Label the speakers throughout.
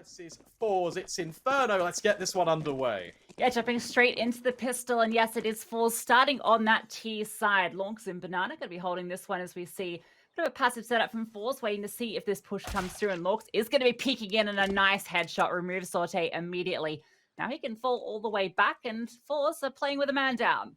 Speaker 1: versus Forze. It's Inferno. Let's get this one underway.
Speaker 2: Yeah, jumping straight into the pistol, and yes, it is Forze starting on that T side. Lonks and Banana going to be holding this one as we see a bit of a passive setup from Forze, waiting to see if this push comes through, and Lonks is going to be peeking in, and a nice headshot removes Sorte immediately. Now he can fall all the way back, and Forze are playing with a man down.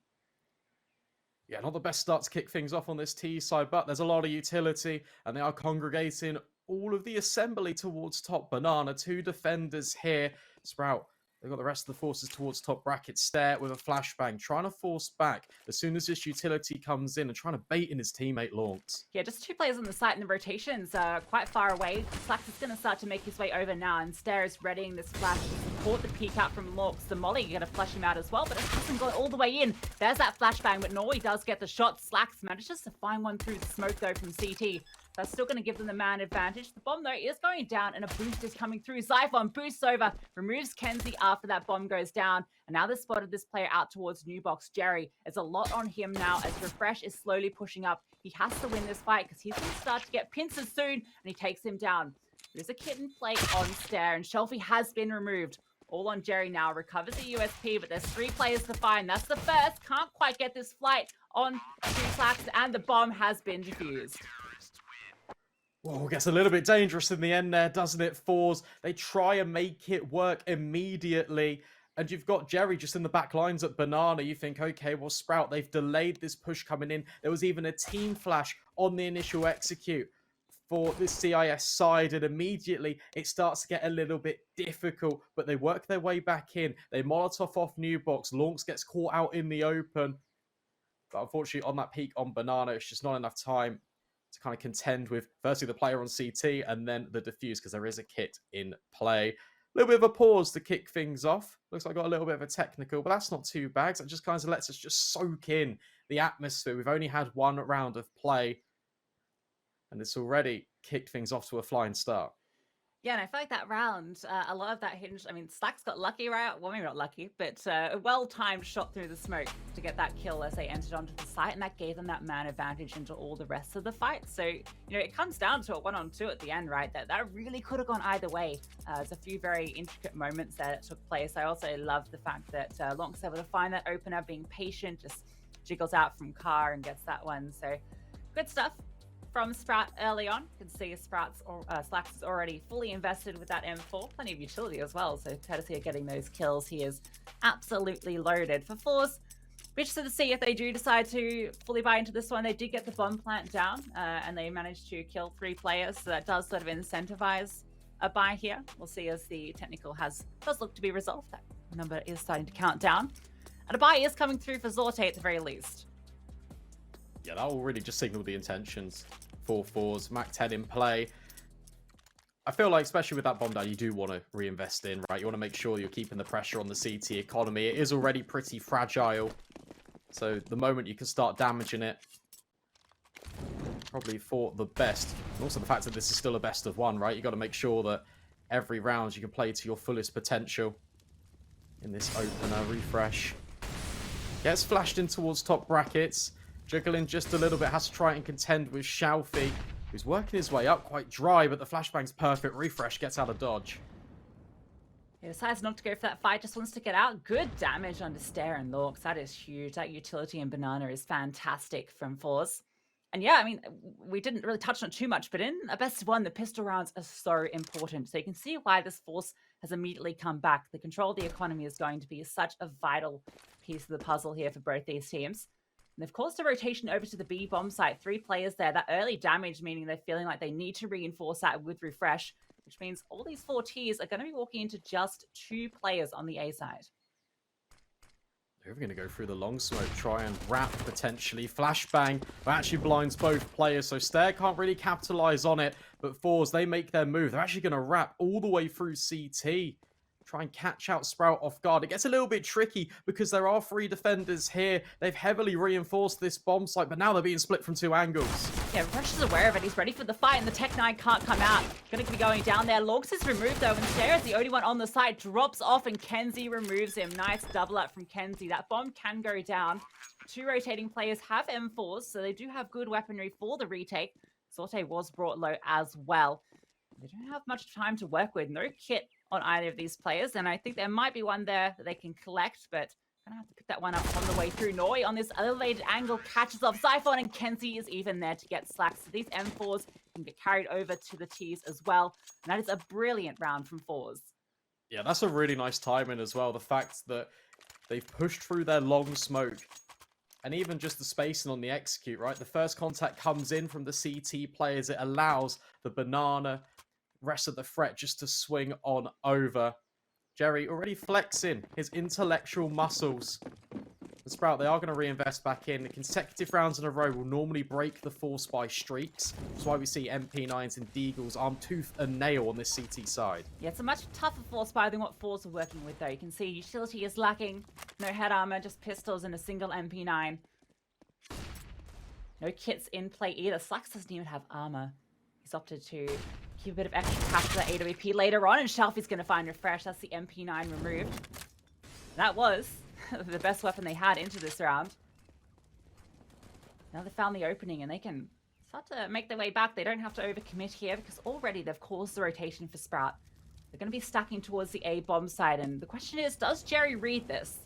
Speaker 1: Yeah, not the best start to kick things off on this T side, but there's a lot of utility, and they are congregating all of the assembly towards top. Banana, two defenders here. Sprout, they've got the rest of the forces towards top bracket. Stare with a flashbang, trying to force back as soon as this utility comes in and trying to bait in his teammate Lonks.
Speaker 2: Yeah, just two players on the site, and the rotations are quite far away. Slax is going to start to make his way over now, and Stare is readying this flash to support the peek out from Lonks. The Molly going to flash him out as well, but it hasn't got all the way in. There's that flashbang, but Norway does get the shot. Slax manages to find one through the smoke, though, from CT. That's still going to give them the man advantage. The bomb, though, is going down, and a boost is coming through. Zyphon boosts over, removes Kenzie after that bomb goes down. And now they've spotted this player out towards New Box. Jerry, there's a lot on him now as Refresh is slowly pushing up. He has to win this fight because he's going to start to get pincers soon, and he takes him down. There's a kitten play on Stare, and Shelfie has been removed. All on Jerry now, recovers the USP, but there's 3 players to find. That's the first. Can't quite get this flight on to Slax, and the bomb has been defused.
Speaker 1: Whoa, gets a little bit dangerous in the end there, doesn't it, Forze? They try and make it work immediately. And you've got Jerry just in the back lines at Banana. You think, okay, well, Sprout, they've delayed this push coming in. There was even a team flash on the initial execute for this CIS side. And immediately it starts to get a little bit difficult. But they work their way back in. They Molotov off New Box. Lonks gets caught out in the open. But unfortunately, on that peak on Banana, it's just not enough time to kind of contend with, firstly, the player on CT and then the defuse, because there is a kit in play. A little bit of a pause to kick things off. Looks like I got a little bit of a technical, but that's not too bad. That just kind of lets us just soak in the atmosphere. We've only had one round of play, and it's already kicked things off to a flying start.
Speaker 2: Yeah, and I feel like that round, a lot of that hinged. I mean, Slax got lucky, right? Well, maybe not lucky, but a well-timed shot through the smoke to get that kill as they entered onto the site, and that gave them that man advantage into all the rest of the fight. So, you know, it comes down to a 1-on-2 at the end, right? That really could have gone either way. There's a few very intricate moments there that took place. I also love the fact that Lonks able to find that opener, being patient, just jiggles out from car and gets that one. So, good stuff from Sprout early on. You can see Slax is already fully invested with that M4. Plenty of utility as well, so courtesy of getting those kills, he is absolutely loaded. For Forze, be interested to see if they do decide to fully buy into this one. They did get the bomb plant down, and they managed to kill 3 players, so that does sort of incentivize a buy here. We'll see as the technical does look to be resolved. That number is starting to count down. And a buy is coming through for Sorte at the very least.
Speaker 1: Yeah, that will really just signal the intentions for Forze. Mac 10 in play. I feel like, especially with that bomb down, you do want to reinvest in, right? You want to make sure you're keeping the pressure on the CT economy. It is already pretty fragile. So the moment you can start damaging it, probably for the best. And also the fact that this is still a best of 1, right? You got to make sure that every round you can play to your fullest potential in this opener. Refresh gets flashed in towards top brackets. Juggling just a little bit, has to try and contend with Shelfie, who's working his way up quite dry, but the flashbang's perfect. Refresh gets out of dodge.
Speaker 2: He decides not to go for that fight, just wants to get out. Good damage under Stare and Lonks. That is huge. That utility in Banana is fantastic from Forze. And yeah, I mean, we didn't really touch on it too much, but in a best of 1, the pistol rounds are so important. So you can see why this Force has immediately come back. The control of the economy is going to be such a vital piece of the puzzle here for both these teams. And they've caused a rotation over to the B bomb site. 3 players there. That early damage, meaning they're feeling like they need to reinforce that with Refresh, which means all these 4 Ts are going to be walking into just 2 players on the A side.
Speaker 1: They're going to go through the long smoke, try and wrap potentially. Flashbang actually blinds both players, so Stare can't really capitalize on it. But Forze, they make their move. They're actually going to wrap all the way through CT. Try and catch out Sprout off guard. It gets a little bit tricky because there are 3 defenders here. They've heavily reinforced this bomb site, but now they're being split from 2 angles.
Speaker 2: Yeah, Rush is aware of it. He's ready for the fight, and the Tech 9 can't come out. Going to be going down there. Lonks is removed, though, and Stare is the only one on the site. Drops off, and Kenzie removes him. Nice double up from Kenzie. That bomb can go down. 2 rotating players have M4s, so they do have good weaponry for the retake. Sorte was brought low as well. They don't have much time to work with. No kit on either of these players. And I think there might be one there that they can collect, but gonna have to pick that one up on the way through. Noi on this elevated angle catches off Xiphon, and Kenzie is even there to get slacks. So these M4s can get carried over to the T's as well. And that is a brilliant round from Forze.
Speaker 1: Yeah, that's a really nice timing as well. The fact that they've pushed through their long smoke and even just the spacing on the execute, right? The first contact comes in from the CT players. It allows the Banana rest of the threat just to swing on over. Jerry already flexing his intellectual muscles. And Sprout, they are going to reinvest back in. The consecutive rounds in a row will normally break the force by streaks. That's why we see MP9s and Deagles arm tooth and nail on this CT side.
Speaker 2: Yeah, it's a much tougher force buy than what Forze are working with, though. You can see utility is lacking. No head armor, just pistols and a single MP9. No kits in play either. Slacks doesn't even have armor. He's opted to keep a bit of extra cash for that AWP later on, and Shelfie's going to find refresh. That's the MP9 removed. That was the best weapon they had into this round. Now they found the opening, and they can start to make their way back. They don't have to overcommit here, because already they've caused the rotation for Sprout. They're going to be stacking towards the A bomb side, and the question is, does Jerry read this?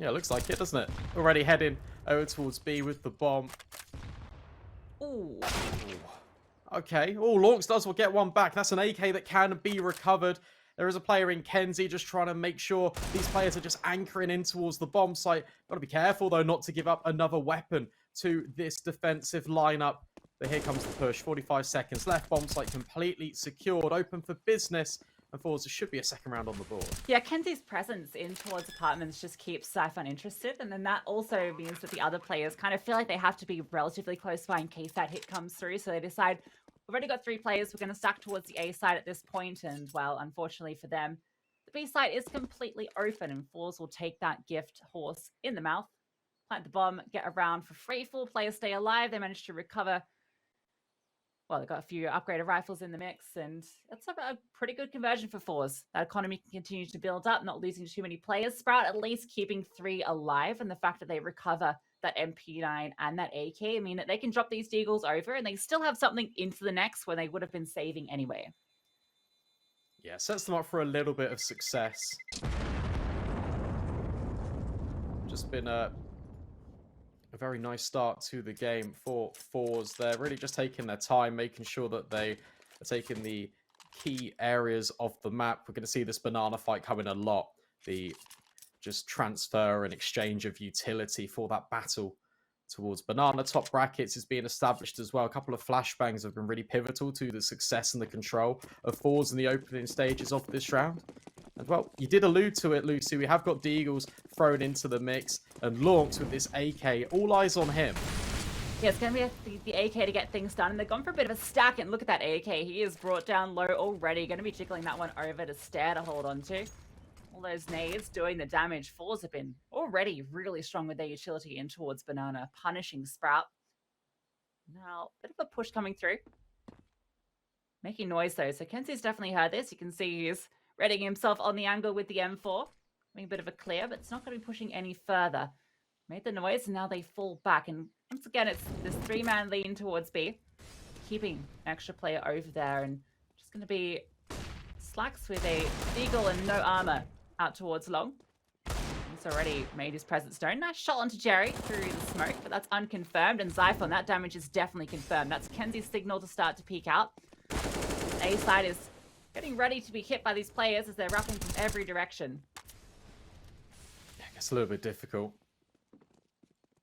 Speaker 1: Yeah, looks like it, doesn't it? Already heading over towards B with the bomb.
Speaker 2: Ooh.
Speaker 1: Okay. Oh, Lawrence does will get one back. That's an AK that can be recovered. There is a player in Kenzie just trying to make sure these players are just anchoring in towards the bomb site. Got to be careful, though, not to give up another weapon to this defensive lineup. But here comes the push. 45 seconds left. Bomb site completely secured. Open for business. And Forze, there should be a second round on the board.
Speaker 2: Yeah, Kenzie's presence in towards apartments just keeps Xiphon interested. And then that also means that the other players kind of feel like they have to be relatively close by in case that hit comes through. So they decide, we've already got 3 players. We're going to stack towards the A side at this point. And, well, unfortunately for them, the B side is completely open. And Forze will take that gift horse in the mouth, plant the bomb, get around for free. 4 players stay alive. They manage to recover. Well, they've got a few upgraded rifles in the mix, and that's a pretty good conversion for Forze. That economy can continue to build up, not losing too many players. Sprout at least keeping 3 alive, and the fact that they recover that MP9 and that AK mean that they can drop these Deagles over, and they still have something into the next when they would have been saving anyway.
Speaker 1: Yeah, sets them up for a little bit of success. Just been a very nice start to the game for Forze. They're really just taking their time, making sure that they are taking the key areas of the map. We're going to see this banana fight coming a lot. The just transfer and exchange of utility for that battle towards banana. Top brackets is being established as well. A couple of flashbangs have been really pivotal to the success and the control of Forze in the opening stages of this round. And, well, you did allude to it, Lucy. We have got Deagles thrown into the mix. And Lawrence with this AK. All eyes on him.
Speaker 2: Yeah, it's going to be the AK to get things done. And they've gone for a bit of a stack. And look at that AK. He is brought down low already. Going to be jiggling that one over to Stair to hold on to. All those nades doing the damage. Forze have been already really strong with their utility in towards Banana. Punishing Sprout. Now, a bit of a push coming through. Making noise, though. So Kenzie's definitely heard this. You can see he's readying himself on the angle with the M4. Having a bit of a clear, but it's not going to be pushing any further. Made the noise, and now they fall back. And once again, it's this 3-man lean towards B. Keeping an extra player over there. And just going to be Slacks with a Deagle and no armor out towards long. He's already made his presence known. Nice shot onto Jerry through the smoke, but that's unconfirmed. And Xiphon, that damage is definitely confirmed. That's Kenzie's signal to start to peek out. A side is getting ready to be hit by these players as they're wrapping from every direction.
Speaker 1: Yeah, it's a little bit difficult.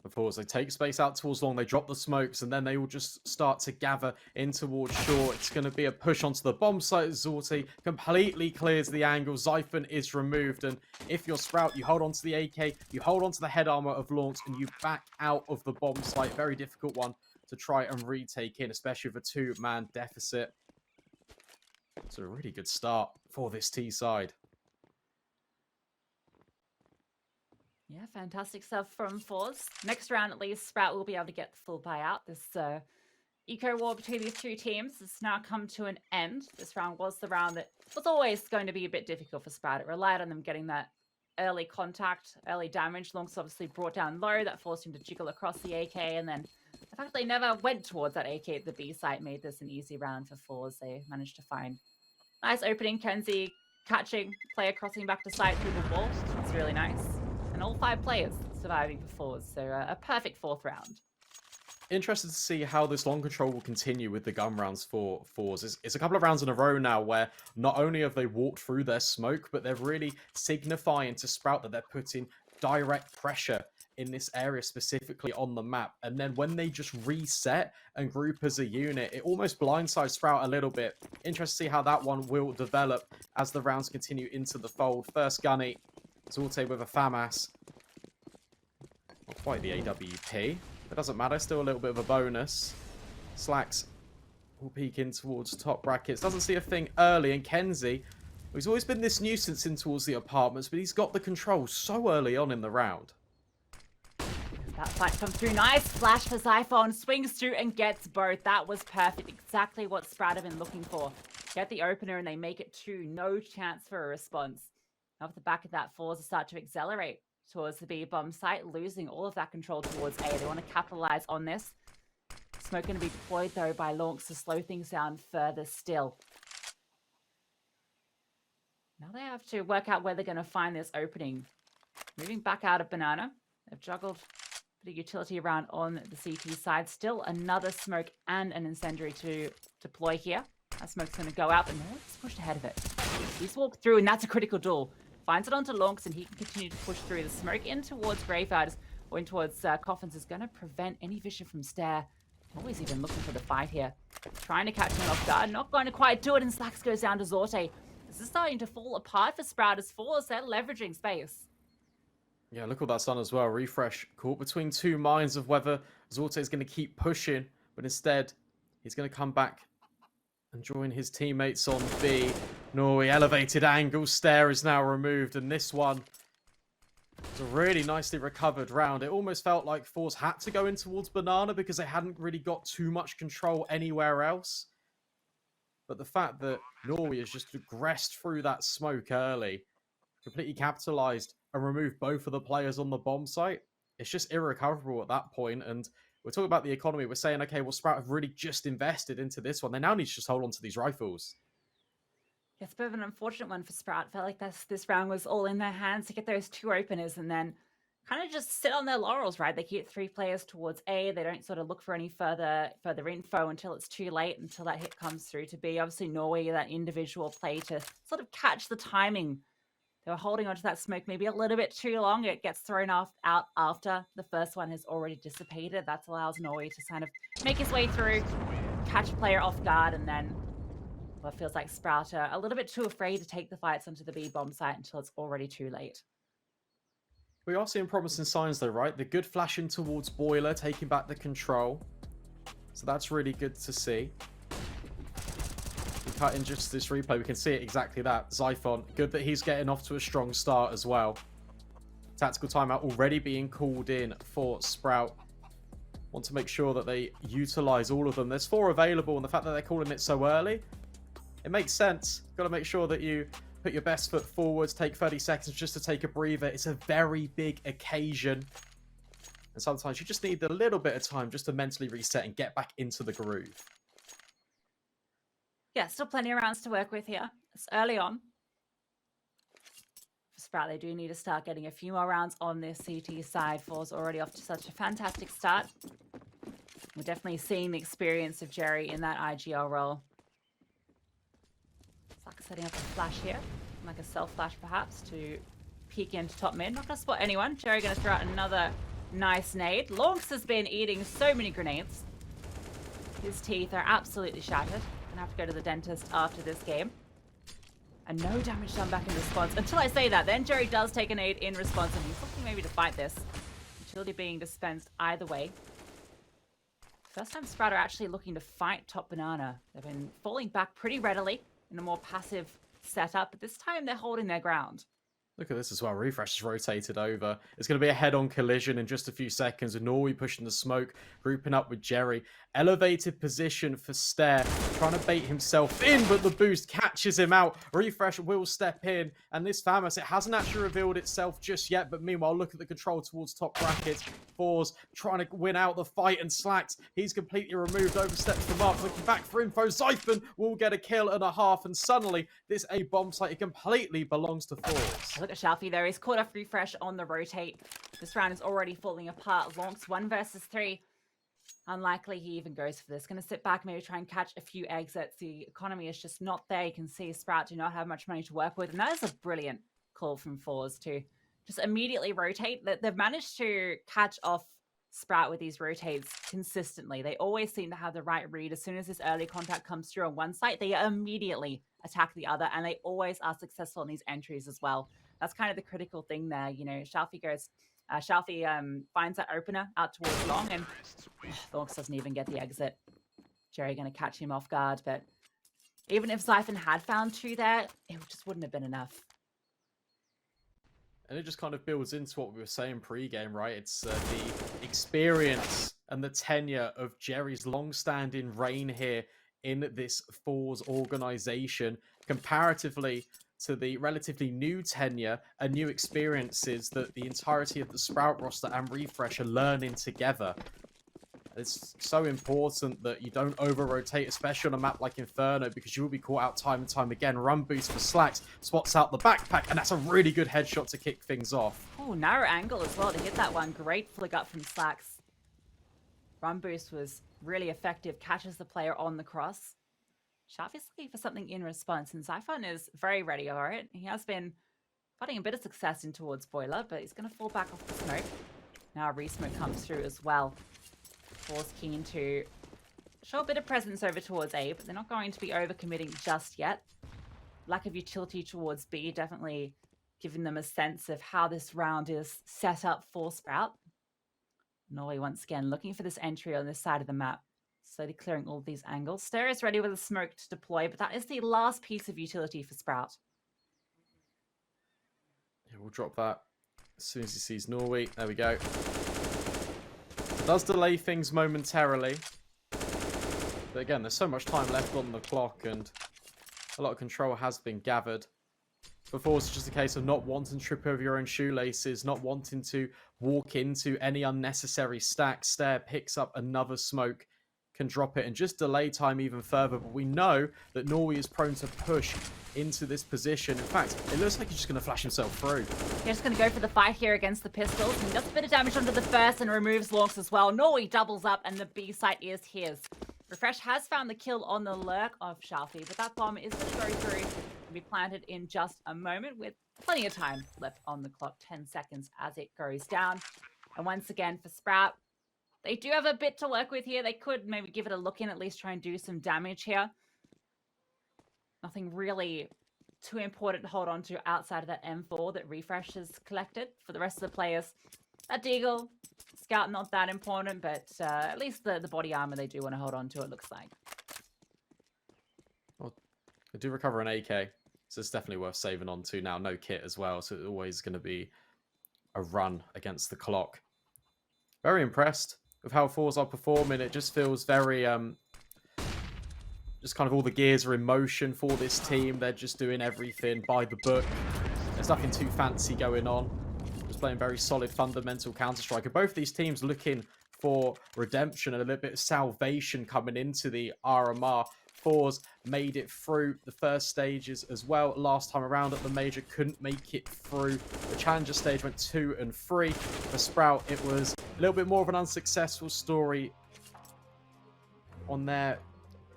Speaker 1: Of course, they take space out towards long, they drop the smokes, and then they will just start to gather in towards short. It's going to be a push onto the bomb site. Zorti completely clears the angle. Xiphon is removed, and if you're Sprout, you hold on to the AK, you hold on to the head armor of Lawrence, and you back out of the bomb site. Very difficult one to try and retake in, especially with a 2-man deficit. It's a really good start for this T side.
Speaker 2: Yeah, fantastic stuff from Forze. Next round, at least, Sprout will be able to get the full buyout. This eco war between these 2 teams has now come to an end. This round was the round that was always going to be a bit difficult for Sprout. It relied on them getting that early contact, early damage. Long's obviously brought down low. That forced him to jiggle across the AK. And then the fact they never went towards that AK at the B site made this an easy round for Forze. They managed to find Nice opening, Kenzie catching, player crossing back to site through the wall. It's really nice. And all 5 players surviving for Forze, so a perfect 4th round.
Speaker 1: Interested to see how this long control will continue with the gun rounds for Forze. It's a couple of rounds in a row now where not only have they walked through their smoke, but they're really signifying to Sprout that they're putting direct pressure in this area specifically on the map. And then when they just reset and group as a unit, it almost blindsides Sprout a little bit. Interested to see how that one will develop as the rounds continue into the fold. First Gunny, Zorte with a FAMAS. Not quite the AWP. It doesn't matter, still a little bit of a bonus. Slacks will peek in towards top brackets. Doesn't see a thing early, and Kenzie, he's always been this nuisance in towards the apartments, but he's got the control so early on in the round.
Speaker 2: That fight comes through. Nice flash for Zyphon. Swings through and gets both. That was perfect. Exactly what Sprout have been looking for. Get the opener and they make it 2. No chance for a response. Off the back of that, Forze start to accelerate towards the B-bomb site, losing all of that control towards A. They want to capitalize on this. Smoke going to be deployed, though, by Launx to slow things down further still. Now they have to work out where they're going to find this opening. Moving back out of Banana. They've juggled a bit of utility around on the CT side. Still another smoke and an incendiary to deploy here. That smoke's going to go out, but no one's pushed ahead of it. He's walked through, and that's a critical duel. Finds it onto Launx, and he can continue to push through. The smoke in towards Graveyard or in towards Coffins is going to prevent any vision from Stare. Always even looking for the fight here. Trying to catch him off guard. Not going to quite do it, and Slacks goes down to Zorte. This is starting to fall apart for Sprout as Forze. They're leveraging space. Yeah,
Speaker 1: look what that's done as well. Refresh caught between 2 minds of whether Zorte is going to keep pushing, but instead he's going to come back and join his teammates on B. Norway elevated angle. Stare is now removed, and this one was a really nicely recovered round. It almost felt like Forze had to go in towards Banana because they hadn't really got too much control anywhere else. But the fact that Norway has just aggressed through that smoke early, completely capitalized and removed both of the players on the bomb site, it's just irrecoverable at that point. And we're talking about the economy. We're saying, okay, well, Sprout have really just invested into this one. They now need to just hold on to these rifles.
Speaker 2: It's a bit of an unfortunate one for Sprout. Felt like this round was all in their hands to get those 2 openers and then kind of just sit on their laurels, right? They keep 3 players towards A. They don't sort of look for any further info until it's too late, until that hit comes through to B. Obviously, Norway, that individual play to sort of catch the timing. They were holding onto that smoke maybe a little bit too long. It gets thrown out after the first one has already dissipated. That allows Norway to kind of make his way through, catch a player off guard, and then well, it feels like Sprout are a little bit too afraid to take the fights onto the B bomb site until it's already too late.
Speaker 1: We are seeing promising signs though, right? The good flashing towards Boiler, taking back the control. So that's really good to see. We cut in just this replay, we can see it exactly that. Zyphon, good that he's getting off to a strong start as well. Tactical timeout already being called in for Sprout. Want to make sure that they utilize all of them. There's 4 available, and the fact that they're calling it so early, it makes sense. Got to make sure that you put your best foot forwards, take 30 seconds just to take a breather. It's a very big occasion. And sometimes you just need a little bit of time just to mentally reset and get back into the groove.
Speaker 2: Yeah, still plenty of rounds to work with here. It's early on. For Sprout, they do need to start getting a few more rounds on this CT side. Forze already off to such a fantastic start. We're definitely seeing the experience of Jerry in that IGL role. Like setting up a flash here, like a self flash perhaps, to peek into top mid. Not going to spot anyone. Jerry going to throw out another nice nade. Launx has been eating so many grenades. His teeth are absolutely shattered. Gonna have to go to the dentist after this game. And no damage done back in response. Until I say that, then Jerry does take a nade in response, and he's looking maybe to fight this. Utility being dispensed either way. First time Sprout are actually looking to fight top Banana. They've been falling back pretty readily in a more passive setup, but this time they're holding their ground.
Speaker 1: Look at this as well. Refresh is rotated over. It's going to be a head-on collision in just a few seconds. And Norway pushing the smoke, grouping up with Jerry. Elevated position for Stare, trying to bait himself in, but the boost catch catches him out. Refresh will step in, and this Famas, it hasn't actually revealed itself just yet, but meanwhile, look at the control towards top brackets. Forze trying to win out the fight, and Slacks, he's completely removed, oversteps the mark, looking back for info. Zyphon will get a kill and a half, and suddenly this A bomb site, it completely belongs to Forze.
Speaker 2: Look at Shalfie though, he's caught off Refresh on the rotate. This round is already falling apart. Lonks 1 versus 3. Unlikely he even goes for this. Going to sit back, maybe try and catch a few exits. The economy is just not there. You can see Sprout do not have much money to work with. And that is a brilliant call from Forze to just immediately rotate. They've managed to catch off Sprout with these rotates consistently. They always seem to have the right read. As soon as this early contact comes through on one site, they immediately attack the other. And they always are successful in these entries as well. That's kind of the critical thing there. You know, Shalfie goes... Shalfie finds that opener out towards Long, and Thorks doesn't even get the exit. Jerry going to catch him off guard, but even if Zyphon had found 2 there, it just wouldn't have been enough.
Speaker 1: And it just kind of builds into what we were saying pre-game, right? It's the experience and the tenure of Jerry's long-standing reign here in this Forze organization, comparatively to the relatively new tenure and new experiences that the entirety of the Sprout roster and Refresh are learning together. It's so important that you don't over-rotate, especially on a map like Inferno, because you will be caught out time and time again. Run boost for Slacks, spots out the backpack, and that's a really good headshot to kick things off.
Speaker 2: Oh, narrow angle as well to hit that one. Great flick up from Slacks. Run boost was really effective, catches the player on the cross. Shalfie's looking for something in response, and Zyphon is very ready for it. He has been finding a bit of success in towards Boiler, but he's going to fall back off the smoke. Now a re-smoke comes through as well. Forze keen to show a bit of presence over towards A, but they're not going to be overcommitting just yet. Lack of utility towards B definitely giving them a sense of how this round is set up for Sprout. Norway once again looking for this entry on this side of the map. Slowly clearing all of these angles. Ster is ready with a smoke to deploy, but that is the last piece of utility for Sprout.
Speaker 1: Yeah, we'll drop that as soon as he sees Norway. There we go. It does delay things momentarily. But again, there's so much time left on the clock, and a lot of control has been gathered. Before, it's just a case of not wanting to trip over your own shoelaces, not wanting to walk into any unnecessary stacks. Ster picks up another smoke, can drop it and just delay time even further. But we know that Norway is prone to push into this position. In fact, it looks like he's just going to flash himself through.
Speaker 2: Yeah, just going to go for the fight here against the pistols. And he does a bit of damage onto the first and removes Lonks as well. Norway doubles up and the B site is his. Refresh has found the kill on the lurk of Shalfie, but that bomb is going to go through and be planted in just a moment with plenty of time left on the clock. 10 seconds as it goes down. And once again for Sprout, they do have a bit to work with here. They could maybe give it a look in, at least try and do some damage here. Nothing really too important to hold on to outside of that M4 that Refresh has collected. For the rest of the players, that Deagle, Scout not that important, but at least the body armor they do want to hold on to, it looks like.
Speaker 1: Well, they do recover an AK, so it's definitely worth saving on to now. No kit as well, so it's always going to be a run against the clock. Very impressed with how Forze are performing. It just feels very, just kind of all the gears are in motion for this team. They're just doing everything by the book. There's nothing too fancy going on. Just playing very solid fundamental Counter-Strike. Both these teams looking for redemption and a little bit of salvation coming into the RMR. Forze made it through the first stages as well. Last time around at the Major, couldn't make it through. The Challenger stage went 2 and 3. For Sprout, it was a little bit more of an unsuccessful story on their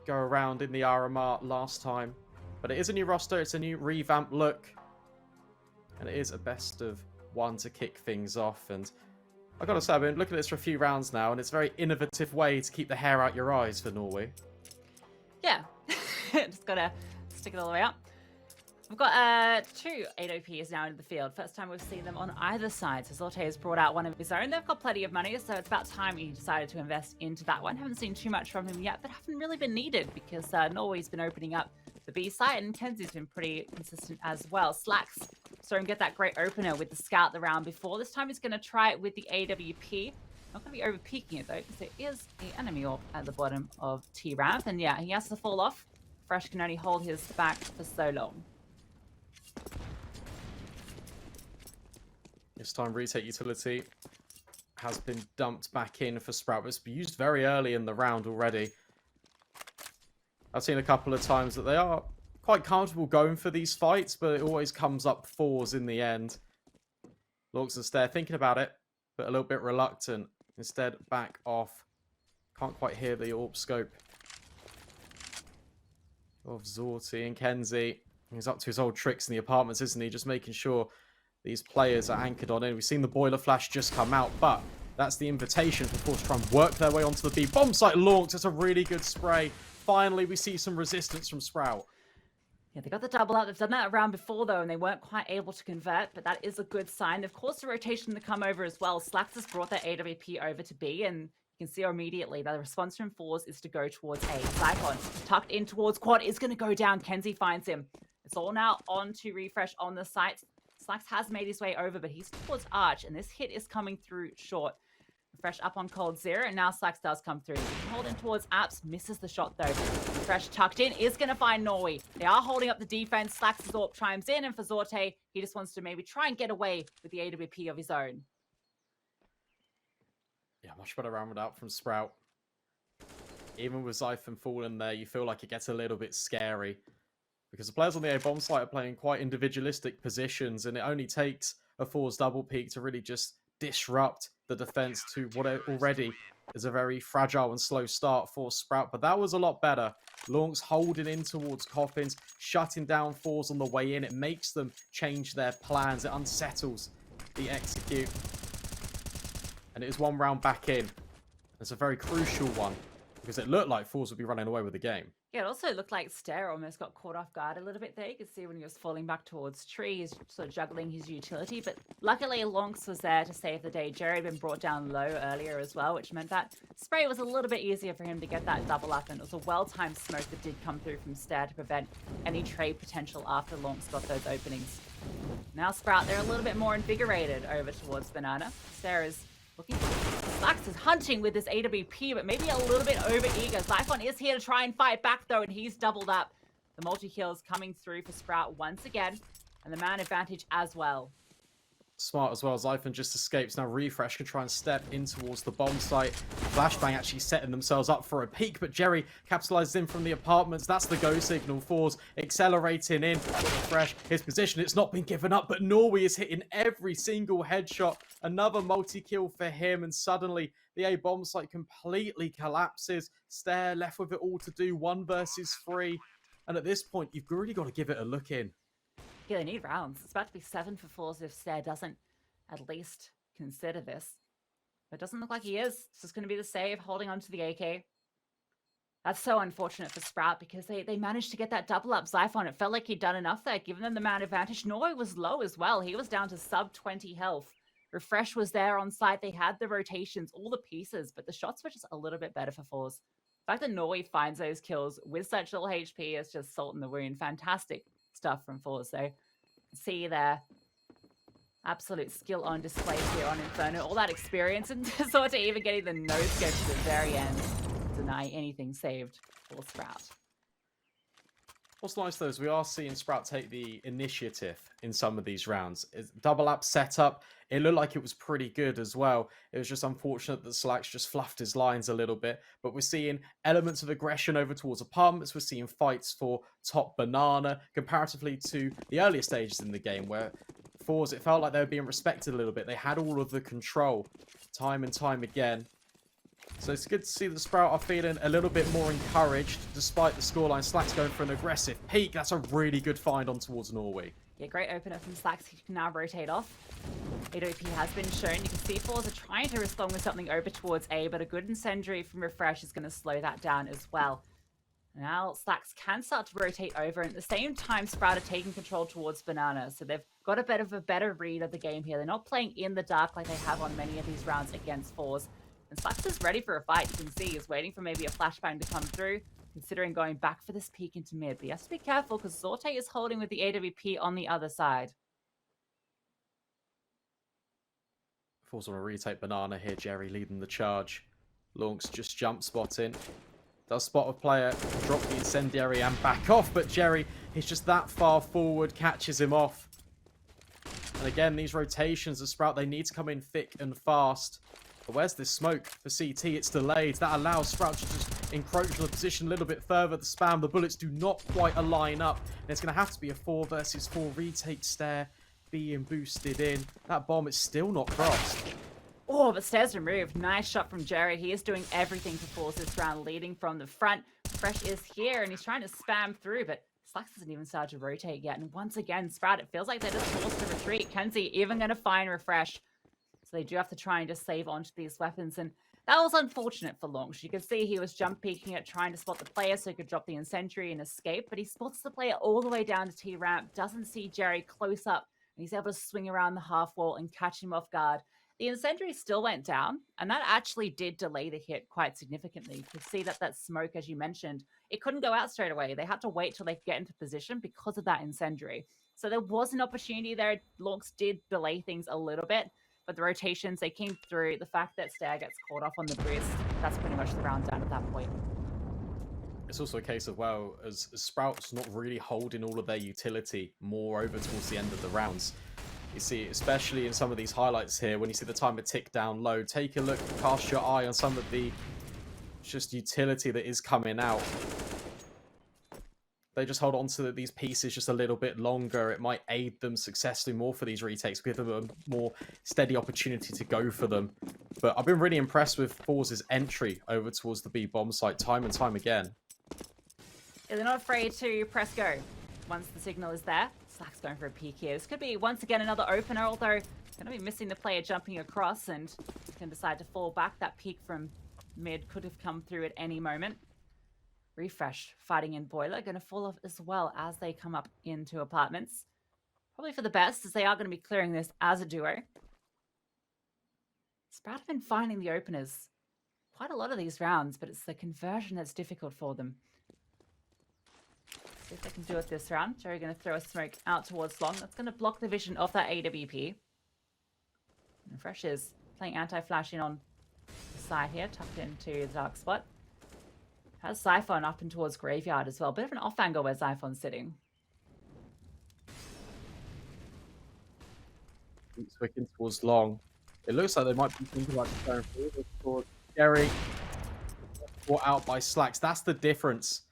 Speaker 1: go around in the RMR last time. But it is a new roster, it's a new revamped look. And it is a best of one to kick things off. And I gotta say, I've been looking at this for a few rounds now, and it's a very innovative way to keep the hair out your eyes for Norway.
Speaker 2: Yeah, just gotta stick it all the way up. We've got 2 8OPs now in the field. First time we've seen them on either side. So Zorte has brought out one of his own. They've got plenty of money, so it's about time he decided to invest into that one. Haven't seen too much from him yet, but haven't really been needed because Norway's been opening up the B site, and Kenzie's been pretty consistent as well. Slacks saw him get that great opener with the scout the round before. This time he's going to try it with the AWP. Not going to be over peeking it though, because there is an enemy orb at the bottom of T-Ramp. And yeah, he has to fall off Fresh can only hold his back for so long.
Speaker 1: This time, retake utility has been dumped back in for Sprout, but it's been used very early in the round already. I've seen a couple of times that they are quite comfortable going for these fights, but it always comes up fours in the end. Lorks and Stare thinking about it, but a little bit reluctant. Instead, back off. Can't quite hear the orb scope of Zorti and Kenzie. He's up to his old tricks in the apartments, isn't he? Just making sure these players are anchored on in. We've seen the boiler flash just come out, but that's the invitation for Force to try and work their way onto the B. Bomb site launched. It's a really good spray. Finally, we see some resistance from Sprout.
Speaker 2: Yeah, they got the double up. They've done that round before, though, and they weren't quite able to convert, but that is a good sign. Of course, the rotation to come over as well. Slacks has brought that AWP over to B, and you can see immediately that the response from Forze is to go towards A. Zyphon tucked in towards quad is going to go down. Kenzie finds him. It's all now on to Refresh on the site. Slacks has made his way over, but he's towards Arch, and this hit is coming through short. Refresh up on Cold Zero, and now Slacks does come through. Holding towards Apps, misses the shot though. Refresh tucked in, is going to find Norway. They are holding up the defense. Slacks' Zorp chimes in, and for Zorte, he just wants to maybe try and get away with the AWP of his own.
Speaker 1: Yeah, much better rounded out from Sprout. Even with Zyphon falling there, you feel like it gets a little bit scary. Because the players on the A-bomb site are playing quite individualistic positions, and it only takes a Force double peak to really just disrupt the defense to what already is a very fragile and slow start for Sprout. But that was a lot better. Launks holding in towards Coffins, shutting down Force on the way in. It makes them change their plans. It unsettles the execute. And it is one round back in. It's a very crucial one, because it looked like Force would be running away with the game.
Speaker 2: Yeah, it also looked like Stare almost got caught off guard a little bit there. You could see when he was falling back towards trees, sort of juggling his utility. But luckily, Lonks was there to save the day. Jerry had been brought down low earlier as well, which meant that spray was a little bit easier for him to get that double up. And it was a well-timed smoke that did come through from Stare to prevent any trade potential after Lonks got those openings. Now Sprout, they're a little bit more invigorated over towards Banana. Stare is looking for Slacks is hunting with this AWP, but maybe a little bit over-eager. Zyphon is here to try and fight back, though, and he's doubled up. The multi-kills coming through for Sprout once again, and the man advantage as well.
Speaker 1: Smart as well. Zyphon just escapes. Now Refresh can try and step in towards the bomb site. Flashbang actually setting themselves up for a peek, but Jerry capitalizes in from the apartments. That's the go signal. Force accelerating in. Refresh, his position, it's not been given up, but Norway is hitting every single headshot. Another multi-kill for him, and suddenly the A bomb site completely collapses. Stare left with it all to do, 1 versus 3. And at this point, you've really got to give it a look in.
Speaker 2: Yeah, they need rounds. It's about to be 7 for Force if Stare doesn't at least consider this. But it doesn't look like he is. It's just going to be the save, holding on to the AK. That's so unfortunate for Sprout because they managed to get that double up Zyphon. It felt like he'd done enough there, giving them the man advantage. Norway was low as well. He was down to sub 20 health. Refresh was there on site. They had the rotations, all the pieces, but the shots were just a little bit better for Force. The fact that Norway finds those kills with such little HP is just salt in the wound. Fantastic stuff from Forze. So see their absolute skill on display here on Inferno. All that experience and sort of even getting the no-scope to the very end. Deny anything saved for Sprout.
Speaker 1: What's nice though is we are seeing Sprout take the initiative in some of these rounds. It's double app setup. It looked like it was pretty good as well. It was just unfortunate that Slacks just fluffed his lines a little bit. But we're seeing elements of aggression over towards apartments. We're seeing fights for top banana comparatively to the earlier stages in the game where Forze, it felt like they were being respected a little bit. They had all of the control time and time again. So it's good to see that Sprout are feeling a little bit more encouraged despite the scoreline. Slacks going for an aggressive peak. That's a really good find on towards Norway.
Speaker 2: Yeah, great opener from Slacks. He can now rotate off. AWP has been shown. You can see Forze are trying to respond with something over towards A, but a good incendiary from Refresh is going to slow that down as well. Now Slacks can start to rotate over, and at the same time Sprout are taking control towards Banana. So they've got a bit of a better read of the game here. They're not playing in the dark like they have on many of these rounds against Forze. And Slacks is ready for a fight. You can see he's waiting for maybe a flashbang to come through, considering going back for this peek into mid. But he has to be careful because Zorte is holding with the AWP on the other side.
Speaker 1: Force on a retake banana here. Jerry leading the charge. Lonks just jump spotting. Does spot a player, drop the incendiary and back off, but Jerry is just that far forward, catches him off. And again, these rotations of Sprout, they need to come in thick and fast. But where's this smoke for CT? It's delayed. That allows Sprout to just encroach on the position a little bit further. The spam, the bullets do not quite align up. And it's going to have to be a 4 versus 4 retake Stair being boosted in. That bomb is still not crossed.
Speaker 2: Oh, but Stairs removed. Nice shot from Jerry. He is doing everything to force this round, leading from the front. Fresh is here, and he's trying to spam through, but Slacks hasn't even started to rotate yet. And once again, Sprout, it feels like they're just forced to retreat. Kenzie even going to find Refresh. So they do have to try and just save onto these weapons. And that was unfortunate for Longs. You could see he was jump peeking it, trying to spot the player so he could drop the incendiary and escape. But he spots the player all the way down to T-ramp, doesn't see Jerry close up. And he's able to swing around the half wall and catch him off guard. The incendiary still went down, and that actually did delay the hit quite significantly. You could see that that smoke, as you mentioned, it couldn't go out straight away. They had to wait till they could get into position because of that incendiary. So there was an opportunity there. Lonks did delay things a little bit, but the rotations, they came through. The fact that Stair gets caught off on the boost, that's pretty much the round down at that point.
Speaker 1: It's also a case of, well, as Sprout's not really holding all of their utility more over towards the end of the rounds. You see, especially in some of these highlights here, when you see the timer tick down low, take a look, cast your eye on some of the just utility that is coming out. They just hold on to these pieces just a little bit longer. It might aid them successfully more for these retakes, give them a more steady opportunity to go for them. But I've been really impressed with Forze's entry over towards the B bomb site time and time again.
Speaker 2: Yeah, they're not afraid to press go once the signal is there. Slack's going for a peek here. This could be, once again, another opener, although going to be missing the player jumping across and can decide to fall back. That peek from mid could have come through at any moment. Refresh fighting in Boiler, going to fall off as well as they come up into apartments. Probably for the best, as they are going to be clearing this as a duo. Sprout have been finding the openers quite a lot of these rounds, but it's the conversion that's difficult for them. See if they can do it this round. Jerry going to throw a smoke out towards Long. That's going to block the vision of that AWP. And Fresh is playing anti-flashing on the side here, tucked into the dark spot. Has Zyphon up and towards Graveyard as well. Bit of an off angle where Zyphon's sitting.
Speaker 1: Swicking towards Long. It looks like they might be thinking about going forward. Jerry brought out by Slacks. That's the difference.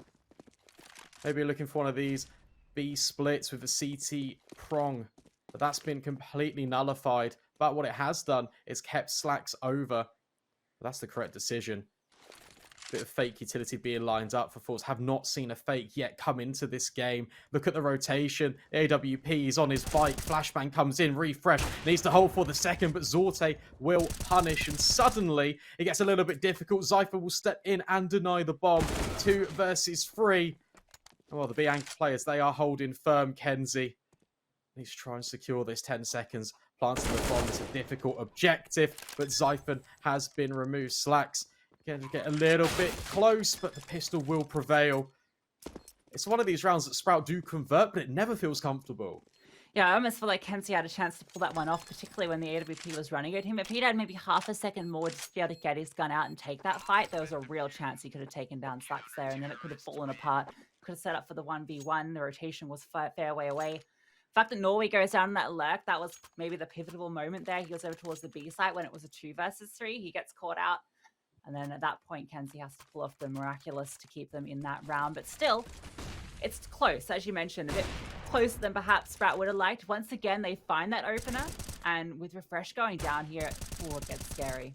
Speaker 1: Maybe you're looking for one of these B splits with a CT prong, but that's been completely nullified. But what it has done is kept Slacks over. That's the correct decision. Bit of fake utility being lined up for Force. Have not seen a fake yet come into this game. Look at the rotation. The AWP is on his bike. Flashbang comes in. Refresh. Needs to hold for the second, but Zorte will punish. And suddenly, it gets a little bit difficult. Zypher will step in and deny the bomb. 2 versus 3. Well, the B anchor players, they are holding firm. Kenzie needs to try and secure this 10 seconds. Planting the bomb is a difficult objective, but Zyphon has been removed. Slacks going to get a little bit close, but the pistol will prevail. It's one of these rounds that Sprout do convert, but it never feels comfortable.
Speaker 2: Yeah, I almost feel like Kenzie had a chance to pull that one off, particularly when the AWP was running at him. If he'd had maybe half a second more to be able to get his gun out and take that fight, there was a real chance he could have taken down Slacks there, and then it could have fallen apart. Could have set up for the 1v1. The rotation was fair way away. The fact that Norway goes down in that lurk, that was maybe the pivotal moment there. He goes over towards the B site when it was a 2 versus 3. He gets caught out. And then at that point, Kenzie has to pull off the miraculous to keep them in that round. But still, it's close, as you mentioned. A bit closer than perhaps Sprout would have liked. Once again, they find that opener. And with Refresh going down here, it gets scary.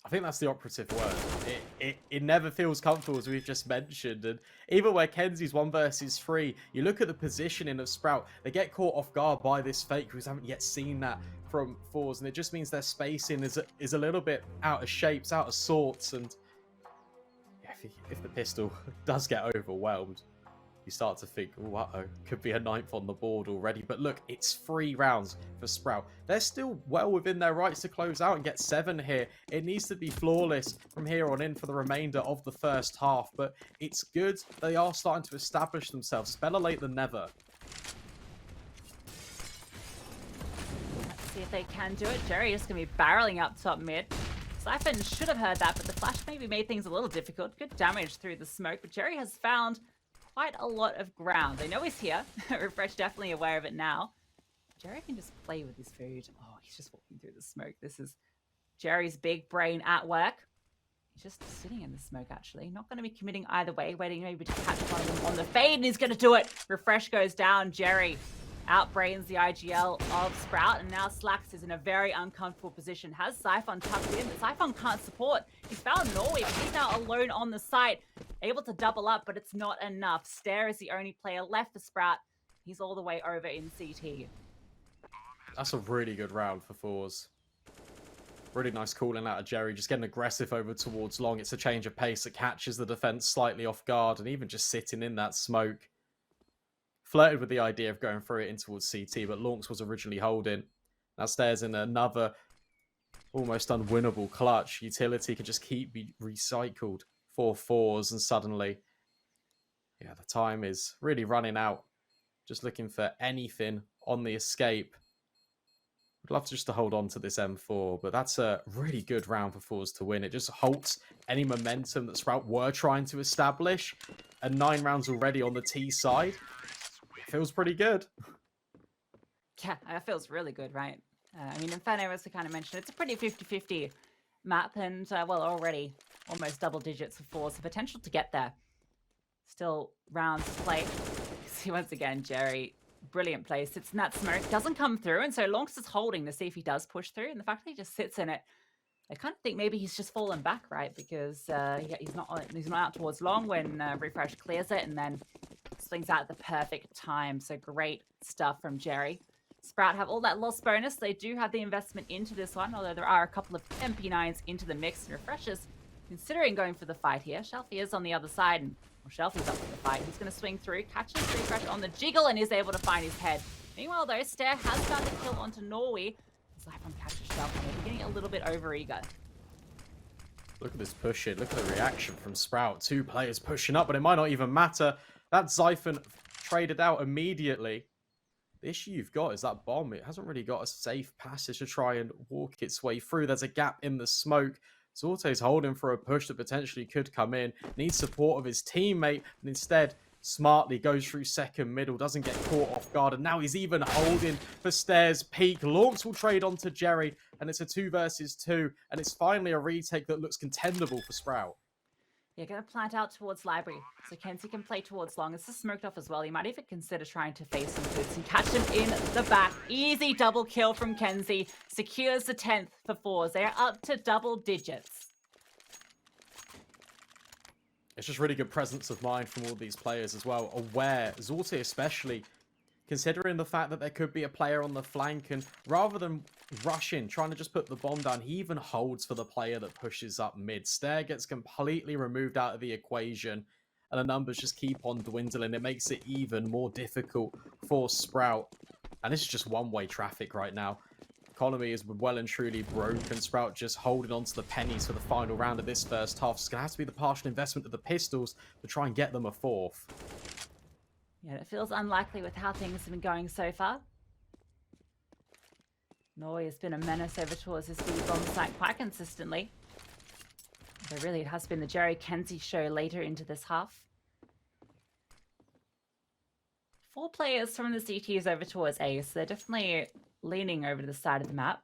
Speaker 1: I think that's the operative word. It never feels comfortable, as we've just mentioned. And even where Kenzie's 1 versus 3, you look at the positioning of Sprout. They get caught off guard by this fake, because we haven't yet seen that from Forze, and it just means their spacing is a little bit out of shapes, out of sorts. And if the pistol does get overwhelmed, you start to think, oh, uh-oh, could be a 9th on the board already. But look, it's 3 rounds for Sprout. They're still well within their rights to close out and get 7 here. It needs to be flawless from here on in for the remainder of the first half. But it's good. They are starting to establish themselves. Better late than never.
Speaker 2: Let's see if they can do it. Jerry is going to be barreling up top mid. Siphon should have heard that, but the flash maybe made things a little difficult. Good damage through the smoke, but Jerry has found quite a lot of ground. They know he's here. Refresh definitely aware of it now. Jerry can just play with his food. Oh, he's just walking through the smoke. This is Jerry's big brain at work. He's just sitting in the smoke, actually. Not going to be committing either way. Waiting maybe to catch one of them on the fade, and he's going to do it. Refresh goes down. Jerry outbrains the IGL of Sprout, and now Slacks is in a very uncomfortable position. Has Siphon tucked in, but Siphon can't support. He's found Norway, but he's now alone on the site. Able to double up, but it's not enough. Stare is the only player left for Sprout. He's all the way over in CT.
Speaker 1: That's a really good round for Forze. Really nice calling out of Jerry, just getting aggressive over towards long. It's a change of pace that catches the defense slightly off guard, and even just sitting in that smoke. Flirted with the idea of going through it in towards CT, but Launks was originally holding. Now Stairs in another almost unwinnable clutch. Utility can just keep be recycled for Forze, and suddenly, yeah, the time is really running out. Just looking for anything on the escape. I'd love just to hold on to this M4, but that's a really good round for Forze to win. It just halts any momentum that Sprout were trying to establish. And 9 rounds already on the T side. It feels pretty good.
Speaker 2: Yeah, that feels really good, right? I mean, Inferno, as we kind of mentioned, it's a pretty 50-50 map, and, well, already almost double digits for Forze. The potential to get there. Still rounds to play. See, once again, Jerry... Brilliant play. Sits in that smoke. Doesn't come through. And so Lonks is holding to see if he does push through. And the fact that he just sits in it, I kind of think maybe he's just fallen back, right? Because he's not out towards long when Refresh clears it and then swings out at the perfect time. So great stuff from Jerry. Sprout have all that loss bonus. They do have the investment into this one, although there are a couple of MP9s into the mix. And Refresh is considering going for the fight here. Shelfie is on the other side, and Shelfie's up for the fight. He's going to swing through, catches Refresh on the jiggle, and is able to find his head. Meanwhile, though, Stare has found the kill onto Norway. Siphon catches Shelfie. They're getting a little bit overeager.
Speaker 1: Look at this push in. Look at the reaction from Sprout. 2 players pushing up, but it might not even matter. That Siphon traded out immediately. The issue you've got is that bomb. It hasn't really got a safe passage to try and walk its way through. There's a gap in the smoke. Zorte's holding for a push that potentially could come in. Needs support of his teammate, and instead smartly goes through second middle. Doesn't get caught off guard, and now he's even holding for Stairs peak. Launks will trade onto Jerry, and it's a 2 versus 2, and it's finally a retake that looks contendable for Sprout.
Speaker 2: You're going to plant out towards Library, so Kenzie can play towards long. This is smoked off as well. You might even consider trying to face him boots and catch him in the back. Easy double kill from Kenzie. Secures the 10th for Forze. They're up to double digits.
Speaker 1: It's just really good presence of mind from all these players as well. Aware, Zorte especially, considering the fact that there could be a player on the flank, and rather than rushing, trying to just put the bomb down, he even holds for the player that pushes up mid. Stare gets completely removed out of the equation, and the numbers just keep on dwindling. It makes it even more difficult for Sprout. And this is just one-way traffic right now. Economy is well and truly broken. Sprout just holding on to the pennies for the final round of this first half. It's going to have to be the partial investment of the pistols to try and get them a 4th.
Speaker 2: Yeah, it feels unlikely with how things have been going so far. Norway has been a menace over towards this B bomb site quite consistently. But really, it has been the Jerry Kenzie show later into this half. 4 players from the CTs over towards A, so they're definitely leaning over to the side of the map.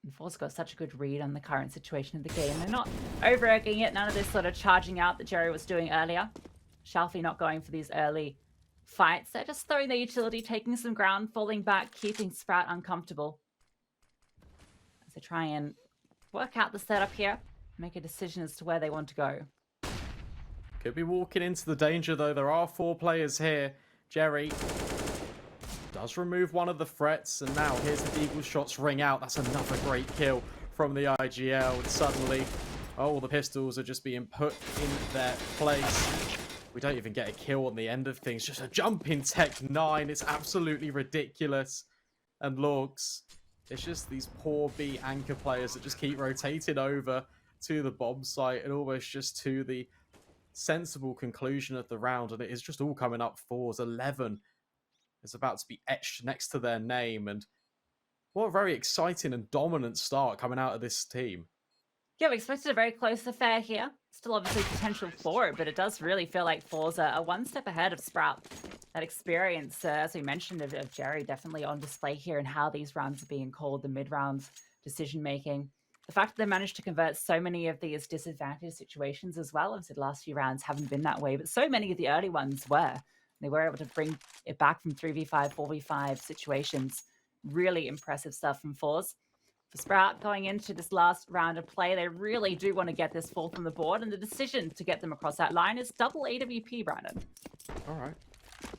Speaker 2: And Forze got such a good read on the current situation of the game. They're not over-egging it. None of this sort of charging out that Jerry was doing earlier. Shelfie not going for these early fights. They're just throwing their utility, taking some ground, falling back, keeping Sprout uncomfortable. As they try and work out the setup here, make a decision as to where they want to go.
Speaker 1: Could be walking into the danger, though. There are 4 players here. Jerry does remove one of the threats, and now here's the Deagle shots ring out. That's another great kill from the IGL. And suddenly, oh, the pistols are just being put in their place. We don't even get a kill on the end of things. Just a jump in Tech 9. It's absolutely ridiculous. And Lorks, it's just these poor B anchor players that just keep rotating over to the bomb site and almost just to the sensible conclusion of the round. And it is just all coming up. Forze 11 is about to be etched next to their name. And what a very exciting and dominant start coming out of this team.
Speaker 2: Yeah, we expected a very close affair here. Still obviously potential for it, but it does really feel like Forze are one step ahead of Sprout. That experience, as we mentioned, of Jerry definitely on display here and how these rounds are being called, the mid-round decision-making. The fact that they managed to convert so many of these disadvantaged situations as well. Obviously, the last few rounds haven't been that way, but so many of the early ones were. They were able to bring it back from 3v5, 4v5 situations. Really impressive stuff from Forze. For Sprout going into this last round of play, they really do want to get this fourth on the board, and the decision to get them across that line is double AWP, Brandon.
Speaker 1: All right.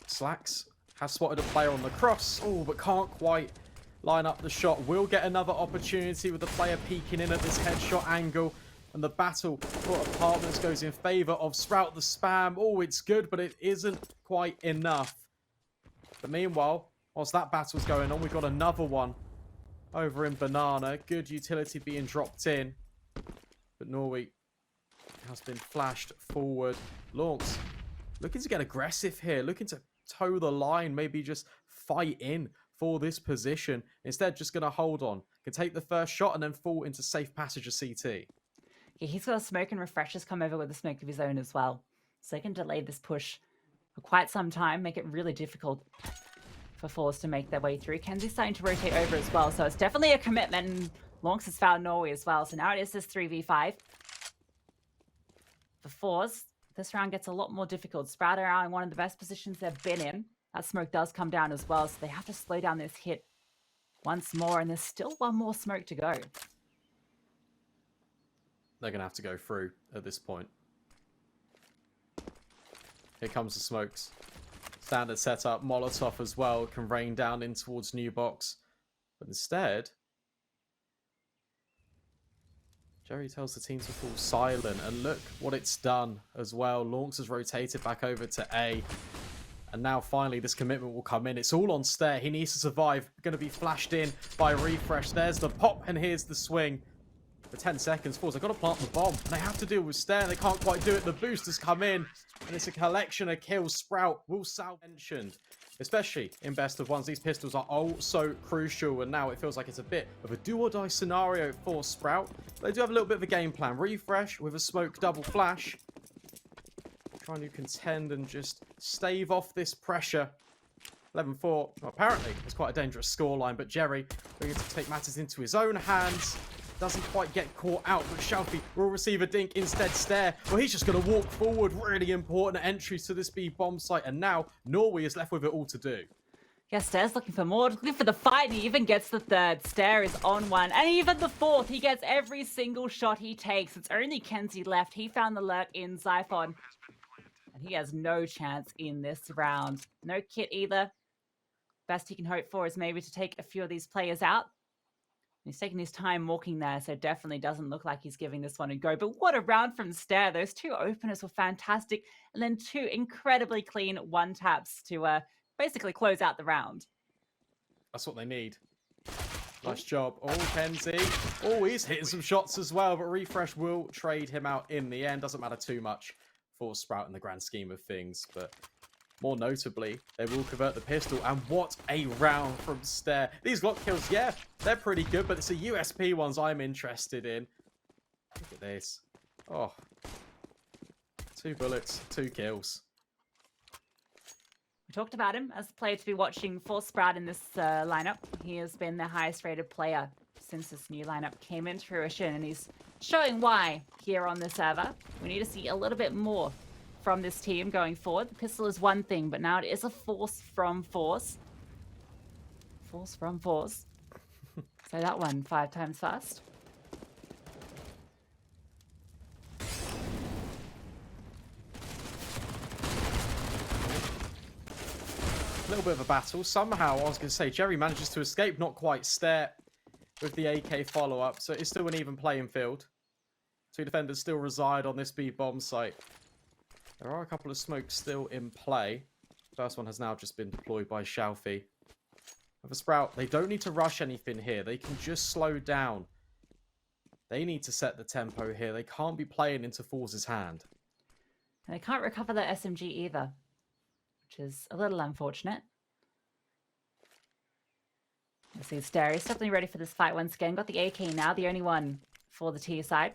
Speaker 1: Slacks has spotted a player on the cross. Oh, but can't quite line up the shot. Will get another opportunity with the player peeking in at this headshot angle. And the battle for apartments goes in favor of Sprout. The spam. Oh, it's good, but it isn't quite enough. But meanwhile, whilst that battle's going on, we've got another one over in Banana. Good utility being dropped in. But Norway has been flashed forward. Lawrence looking to get aggressive here. Looking to toe the line. Maybe just fight in for this position. Instead, just going to hold on. Can take the first shot and then fall into safe passage of CT.
Speaker 2: Yeah, he's got a smoke and refreshers come over with a smoke of his own as well. So they can delay this push for quite some time. Make it really difficult for Forze to make their way through. Kenzie's starting to rotate over as well, so it's definitely a commitment, and Lonks has found Norway as well, so now it is this 3v5. For Forze, this round gets a lot more difficult. Sprout are in one of the best positions they've been in. That smoke does come down as well, so they have to slow down this hit once more, and there's still one more smoke to go.
Speaker 1: They're going to have to go through at this point. Here comes the smokes. Standard setup, Molotov as well, can rain down in towards New Box. But instead, Jerry tells the team to fall silent. And look what it's done as well. Launx has rotated back over to A. And now finally this commitment will come in. It's all on Stair. He needs to survive. Going to be flashed in by Refresh. There's the pop and here's the swing. For 10 seconds, Force, they've got to plant the bomb. And they have to deal with Stair. They can't quite do it. The boosters come in. And it's a collection of kills. Sprout will salve mentioned. Especially in best of ones. These pistols are all so crucial. And now it feels like it's a bit of a do-or-die scenario for Sprout. They do have a little bit of a game plan. Refresh with a smoke double flash. Trying to contend and just stave off this pressure. 11-4. Well, apparently, it's quite a dangerous scoreline. But Jerry going to take matters into his own hands. Doesn't quite get caught out, but Shalfie will receive a dink instead. Stair. Well, he's just going to walk forward. Really important entries to this B bomb site. And now Norway is left with it all to do.
Speaker 2: Yeah, Stair's looking for more, looking for the fight, and he even gets the third. Stair is on one, and even the fourth. He gets every single shot he takes. It's only Kenzie left. He found the lurk in Xiphon, and he has no chance in this round. No kit either. Best he can hope for is maybe to take a few of these players out. He's taking his time walking there, so definitely doesn't look like he's giving this one a go. But what a round from Stair. Those two openers were fantastic. And then two incredibly clean one-taps to basically close out the round.
Speaker 1: That's what they need. Nice job. Oh, Kenzie. Oh, he's hitting some shots as well, but Refresh will trade him out in the end. Doesn't matter too much for Sprout in the grand scheme of things, but more notably, they will convert the pistol. And what a round from Stair. These Glock kills, yeah, they're pretty good, but it's the USP ones I'm interested in. Look at this. Oh. 2 bullets, 2 kills.
Speaker 2: We talked about him as the player to be watching for Sprout in this lineup. He has been the highest rated player since this new lineup came into fruition, and he's showing why here on the server. We need to see a little bit more from this team going forward. The pistol is one thing, but now it is a force from Force. Force from Force. Say that one 5 times fast.
Speaker 1: A little bit of a battle. Somehow, I was going to say, Jerry manages to escape. Not quite. Stair with the AK follow-up. So it's still an even playing field. 2 defenders still reside on this B bomb site. There are a couple of smokes still in play. First one has now just been deployed by Shalfie. For Sprout, they don't need to rush anything here. They can just slow down. They need to set the tempo here. They can't be playing into Forze's hand.
Speaker 2: And they can't recover that SMG either, which is a little unfortunate. See, Stereo is definitely ready for this fight once again. Got the AK now, the only one for the tier side.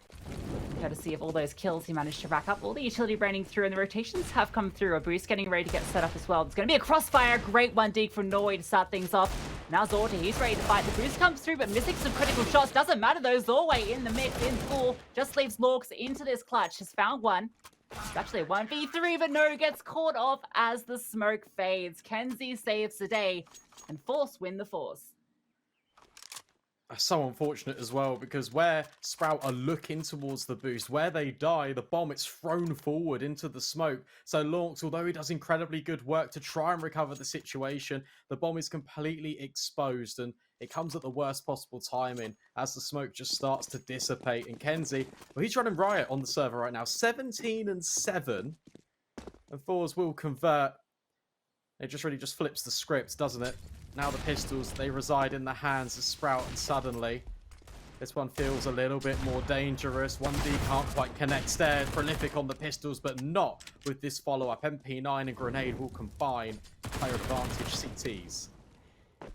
Speaker 2: Courtesy of all those kills he managed to rack up. All the utility braining through, and the rotations have come through. A boost getting ready to get set up as well. There's going to be a crossfire. Great one dig from Norway to start things off. Now Zorte, he's ready to fight. The boost comes through, but missing some critical shots. Doesn't matter though. Zorway in the mid, in full. Just leaves Lorks into this clutch. Has found one. It's actually a 1v3, but no, gets caught off as the smoke fades. Kenzie saves the day, and Force win the Force.
Speaker 1: So unfortunate as well, because where Sprout are looking towards the boost, where they die, the bomb, it's thrown forward into the smoke. So Lorks, although he does incredibly good work to try and recover the situation, the bomb is completely exposed, and it comes at the worst possible timing as the smoke just starts to dissipate. And Kenzie, well, he's running riot on the server right now, 17-7, and Forze will convert. It just really just flips the script, doesn't it? Now the pistols, they reside in the hands of Sprout, and suddenly this one feels a little bit more dangerous. 1D can't quite connect. Stared prolific on the pistols, but not with this follow-up. MP9 and grenade will combine player advantage CTs.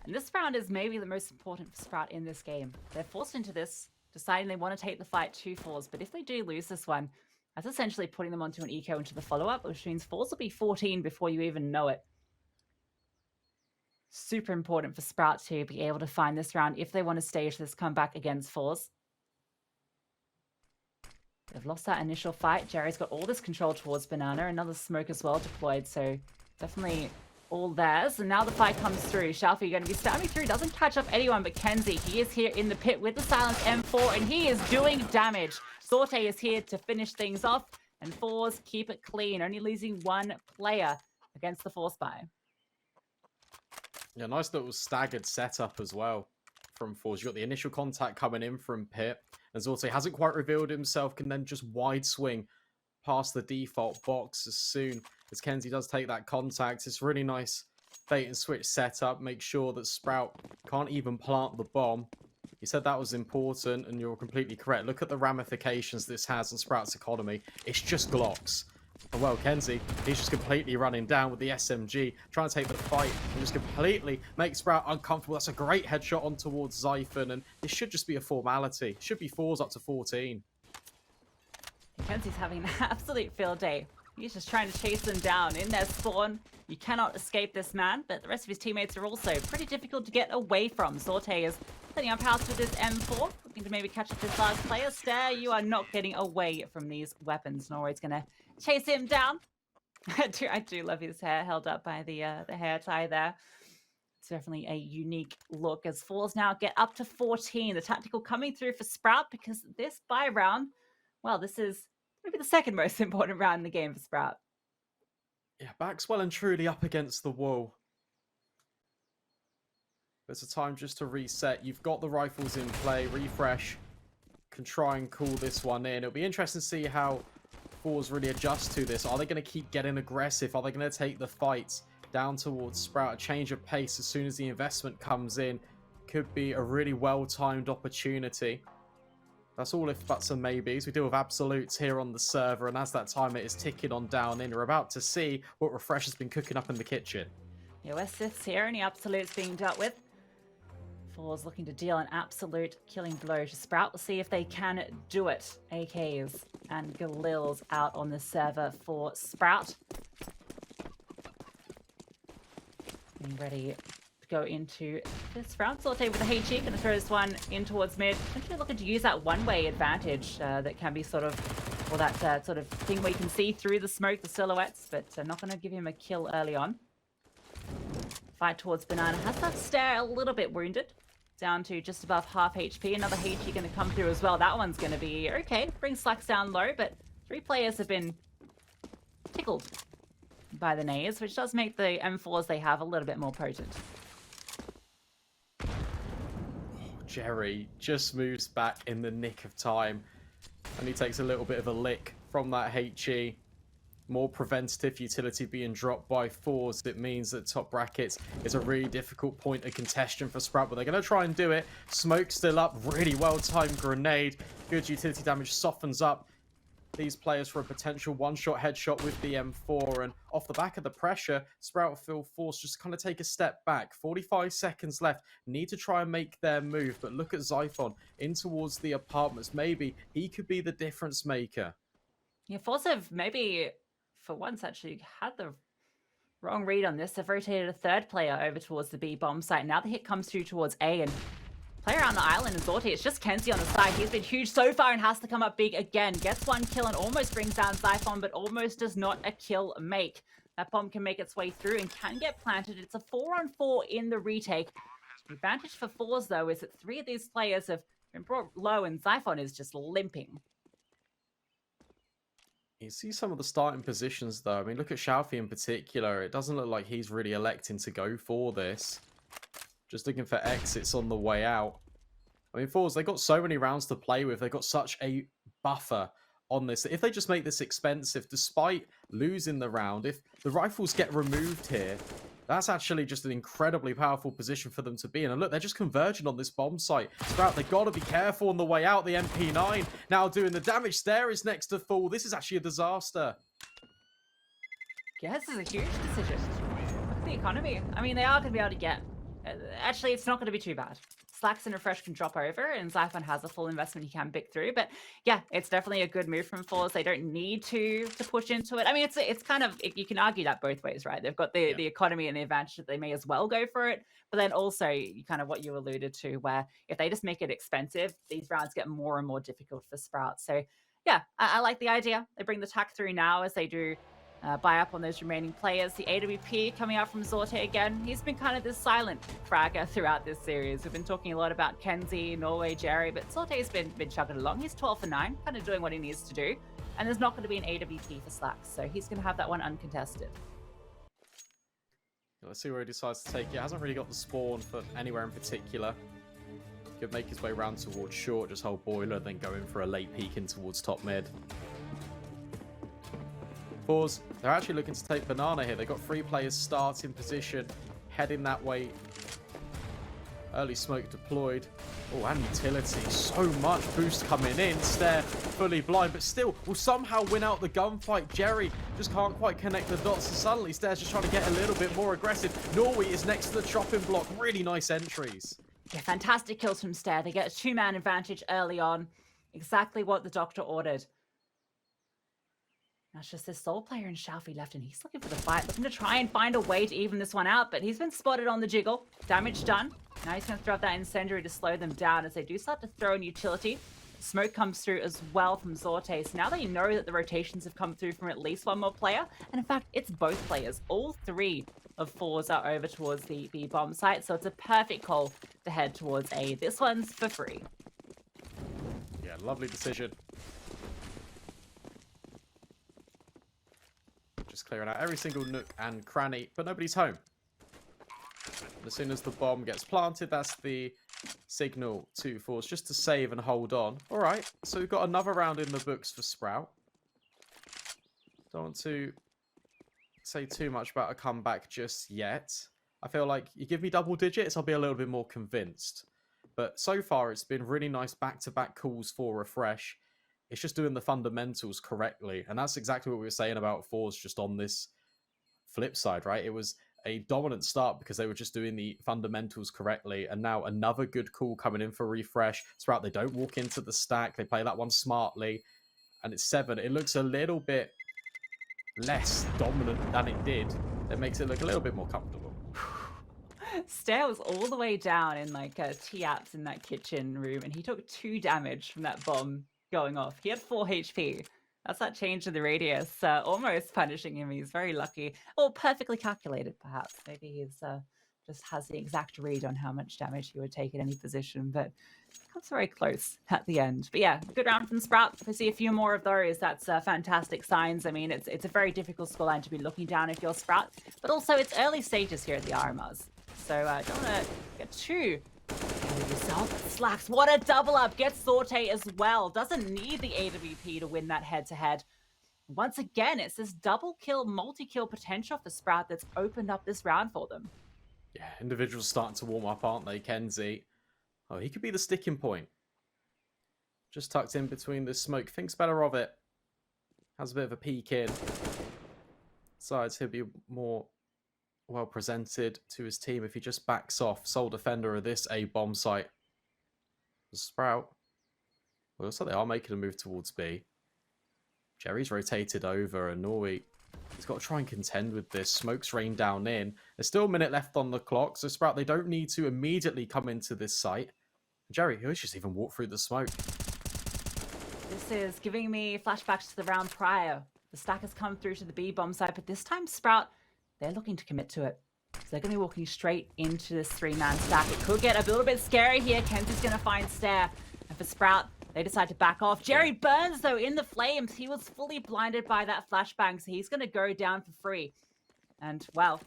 Speaker 2: And this round is maybe the most important for Sprout in this game. They're forced into this, deciding they want to take the fight to Forze, but if they do lose this one, that's essentially putting them onto an eco into the follow-up, which means Forze will be 14 before you even know it. Super important for Sprout to be able to find this round if they want to stage this comeback against Forze. They've lost that initial fight. Jerry's got all this control towards Banana. Another smoke as well deployed, so definitely all theirs. And now the fight comes through. Shalfie going to be stabbing through. Doesn't catch up anyone but Kenzie. He is here in the pit with the silenced M4, and he is doing damage. Sorte is here to finish things off, and Forze keep it clean. Only losing one player against the Force buy.
Speaker 1: Yeah, nice little staggered setup as well from Forze. You've got the initial contact coming in from Pit, and Zorte hasn't quite revealed himself, can then just wide swing past the default box as soon as Kenzie does take that contact. It's really nice bait and switch setup. Make sure that Sprout can't even plant the bomb. You said that was important, and you're completely correct. Look at the ramifications this has on Sprout's economy. It's just Glocks. And well, Kenzie, he's just completely running down with the SMG, trying to take the fight and just completely make Sprout uncomfortable. That's a great headshot on towards Zyphon, and this should just be a formality. It should be Forze up to 14.
Speaker 2: Kenzie's having an absolute field day. He's just trying to chase them down in their spawn. You cannot escape this man, but the rest of his teammates are also pretty difficult to get away from. Sorte is setting up house with this M4, looking to maybe catch up this last player. Stare, you are not getting away from these weapons. Norway's going to chase him down. I do love his hair held up by the hair tie there. It's definitely a unique look as Forze now get up to 14. The tactical coming through for Sprout, because this buy round, well, this is maybe the second most important round in the game for Sprout.
Speaker 1: Yeah, back's well and truly up against the wall. There's a time just to reset. You've got the rifles in play. Refresh can try and call this one in. It'll be interesting to see how Forze really adjust to this. Are they going to keep getting aggressive? Are they going to take the fight down towards Sprout? A change of pace as soon as the investment comes in could be a really well-timed opportunity. That's all if buts and maybes. We deal with absolutes here on the server, and as that timer is ticking on down in, we're about to see what Refresh has been cooking up in the kitchen.
Speaker 2: US sits here, and the absolutes being dealt with. Forze looking to deal an absolute killing blow to Sprout. We'll see if they can do it. AKs and Galils out on the server for Sprout. Being ready to go into this round. Sorte with the HE, going to throw this one in towards mid. Essentially looking to use that one-way advantage that can be sort of, or that sort of thing where you can see through the smoke, the silhouettes, but not going to give him a kill early on. Fight towards Banana. Has that Stare a little bit wounded. Down to just above half HP. Another HE going to come through as well. That one's going to be okay. Bring Slacks down low, but 3 players have been tickled by the nades, which does make the M4s they have a little bit more potent.
Speaker 1: Jerry just moves back in the nick of time, and he takes a little bit of a lick from that HE. More preventative utility being dropped by Forze. It means that top brackets is a really difficult point of contention for Sprout, but they're going to try and do it. Smoke still up, really well-timed grenade. Good utility damage softens up these players for a potential one-shot headshot with the M4. And off the back of the pressure, Sprout feel forced just to kind of take a step back. 45 seconds left. Need to try and make their move. But look at Zyphon in towards the apartments. Maybe he could be the difference maker.
Speaker 2: Yeah, Forze have maybe, for once, actually had the wrong read on this. They've rotated a third player over towards the B bomb site. Now the hit comes through towards A, and player on the island is Zorti. It's just Kenzie on the side. He's been huge so far and has to come up big again. Gets one kill and almost brings down Zyphon, but almost does not a kill make. That bomb can make its way through and can get planted. It's a 4-on-4 in the retake. The advantage for Forze, though, is that 3 of these players have been brought low and Zyphon is just limping.
Speaker 1: You see some of the starting positions, though. I mean, look at Xiaofi in particular. It doesn't look like he's really electing to go for this. Just looking for exits on the way out. I mean, Forze, they've got so many rounds to play with. They've got such a buffer on this. If they just make this expensive, despite losing the round, if the rifles get removed here, that's actually just an incredibly powerful position for them to be in. And look, they're just converging on this bomb site. Sprout, they've got to be careful on the way out. The MP9 now doing the damage. Stair is next to full. This is actually a disaster.
Speaker 2: Yeah, this is a huge decision. Look at the economy. I mean, they are going to be able to get... actually, it's not going to be too bad. Slacks and Refresh can drop over, and Zyphon has a full investment he can pick through. But yeah, it's definitely a good move from Forze. They don't need to push into it. I mean, it's kind of, you can argue that both ways, right? They've got the economy and the advantage that they may as well go for it. But then also, kind of what you alluded to, where if they just make it expensive, these rounds get more and more difficult for Sprout. So yeah, I like the idea. They bring the tack through now as they do buy up on those remaining players. The AWP coming out from Zorte again. He's been kind of this silent fragger throughout this series. We've been talking a lot about Kenzie, Norway, Jerry, but Zorte's been chugging along. He's 12 for 9, kind of doing what he needs to do. And there's not going to be an AWP for Slacks, so he's going to have that one uncontested.
Speaker 1: Let's see where he decides to take it. Hasn't really got the spawn for anywhere in particular. Could make his way round towards short, just hold boiler, then go in for a late peek in towards top mid. Forze, they're actually looking to take banana here. They've got 3 players starting position, heading that way. Early smoke deployed. Oh, and utility. So much boost coming in. Stair fully blind, but still will somehow win out the gunfight. Jerry just can't quite connect the dots, and suddenly Stair's just trying to get a little bit more aggressive. Norway is next to the chopping block. Really nice entries.
Speaker 2: Yeah, fantastic kills from Stair. They get a 2-man advantage early on. Exactly what the doctor ordered. That's just this sole player in Xiaofi left, and he's looking for the fight, looking to try and find a way to even this one out, but he's been spotted on the jiggle. Damage done. Now he's going to throw up that incendiary to slow them down as they do start to throw in utility. Smoke comes through as well from Zorte, so now they know that the rotations have come through from at least one more player, and in fact, it's both players. All 3 of Forze are over towards the B bomb site, so it's a perfect call to head towards A. This one's for free.
Speaker 1: Yeah, lovely decision. Just clearing out every single nook and cranny, but nobody's home. As soon as the bomb gets planted, that's the signal to Forze just to save and hold on. All right, so we've got another round in the books for Sprout. Don't want to say too much about a comeback just yet. I feel like you give me double digits, I'll be a little bit more convinced. But so far, it's been really nice back-to-back calls for Refresh. It's just doing the fundamentals correctly. And that's exactly what we were saying about Forze just on this flip side, right? It was a dominant start because they were just doing the fundamentals correctly. And now another good call coming in for Refresh. Sprout, they don't walk into the stack. They play that one smartly. And it's 7. It looks a little bit less dominant than it did. It makes it look a little bit more comfortable.
Speaker 2: Stair was all the way down in like T-apps in that kitchen room, and he took 2 damage from that bomb going off. He had 4 HP. That's that change in the radius, almost punishing him. He's very lucky. Or perfectly calculated, perhaps. Maybe he's just has the exact read on how much damage he would take at any position, but comes very close at the end. But yeah, good round from Sprout. If we see a few more of those, that's fantastic signs. I mean, it's a very difficult scoreline to be looking down if you're Sprout, but also it's early stages here at the RMRs. So don't want to get too ahead of yourself. Slacks, what a double up. Gets Zorte as well. Doesn't need the AWP to win that head-to-head. Once again, it's this double kill, multi-kill potential for Sprout that's opened up this round for them.
Speaker 1: Yeah, individuals starting to warm up, aren't they, Kenzie? Oh, he could be the sticking point. Just tucked in between the smoke. Thinks better of it. Has a bit of a peek in. Decides he'll be more well presented to his team if he just backs off. Sole defender of this A bomb site. Sprout. Well, looks like they are making a move towards B. Jerry's rotated over, and Norway, he's got to try and contend with this. Smoke's rained down in. There's still a minute left on the clock, so Sprout, they don't need to immediately come into this site. Jerry, he'll just even walk through the smoke.
Speaker 2: This is giving me flashbacks to the round prior. The stack has come through to the B bomb site, but this time Sprout, they're looking to commit to it. So they're going to be walking straight into this 3-man stack. It could get a little bit scary here. Kenzie's going to find Stare. And for Sprout, they decide to back off. Jerry burns, though, in the flames. He was fully blinded by that flashbang, so he's going to go down for free. And, well,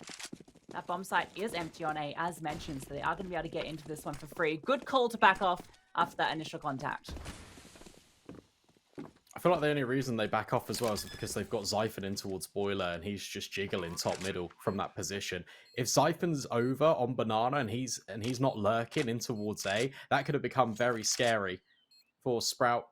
Speaker 2: that bomb site is empty on A, as mentioned, so they are going to be able to get into this one for free. Good call to back off after that initial contact.
Speaker 1: I feel like the only reason they back off as well is because they've got Xiphon in towards Boiler, and he's just jiggling top middle from that position. If Xiphon's over on Banana and he's not lurking in towards A, that could have become very scary for Sprout.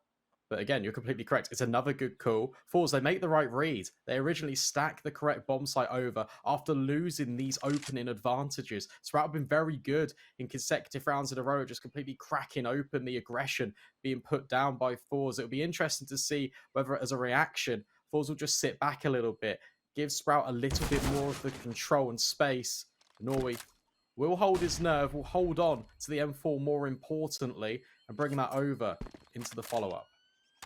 Speaker 1: But again, you're completely correct. It's another good call. Forze, they make the right read. They originally stack the correct bomb site over after losing these opening advantages. Sprout have been very good in consecutive rounds in a row, just completely cracking open the aggression being put down by Forze. It'll be interesting to see whether, as a reaction, Forze will just sit back a little bit, give Sprout a little bit more of the control and space. Norway will hold his nerve, will hold on to the M4 more importantly, and bring that over into the follow-up.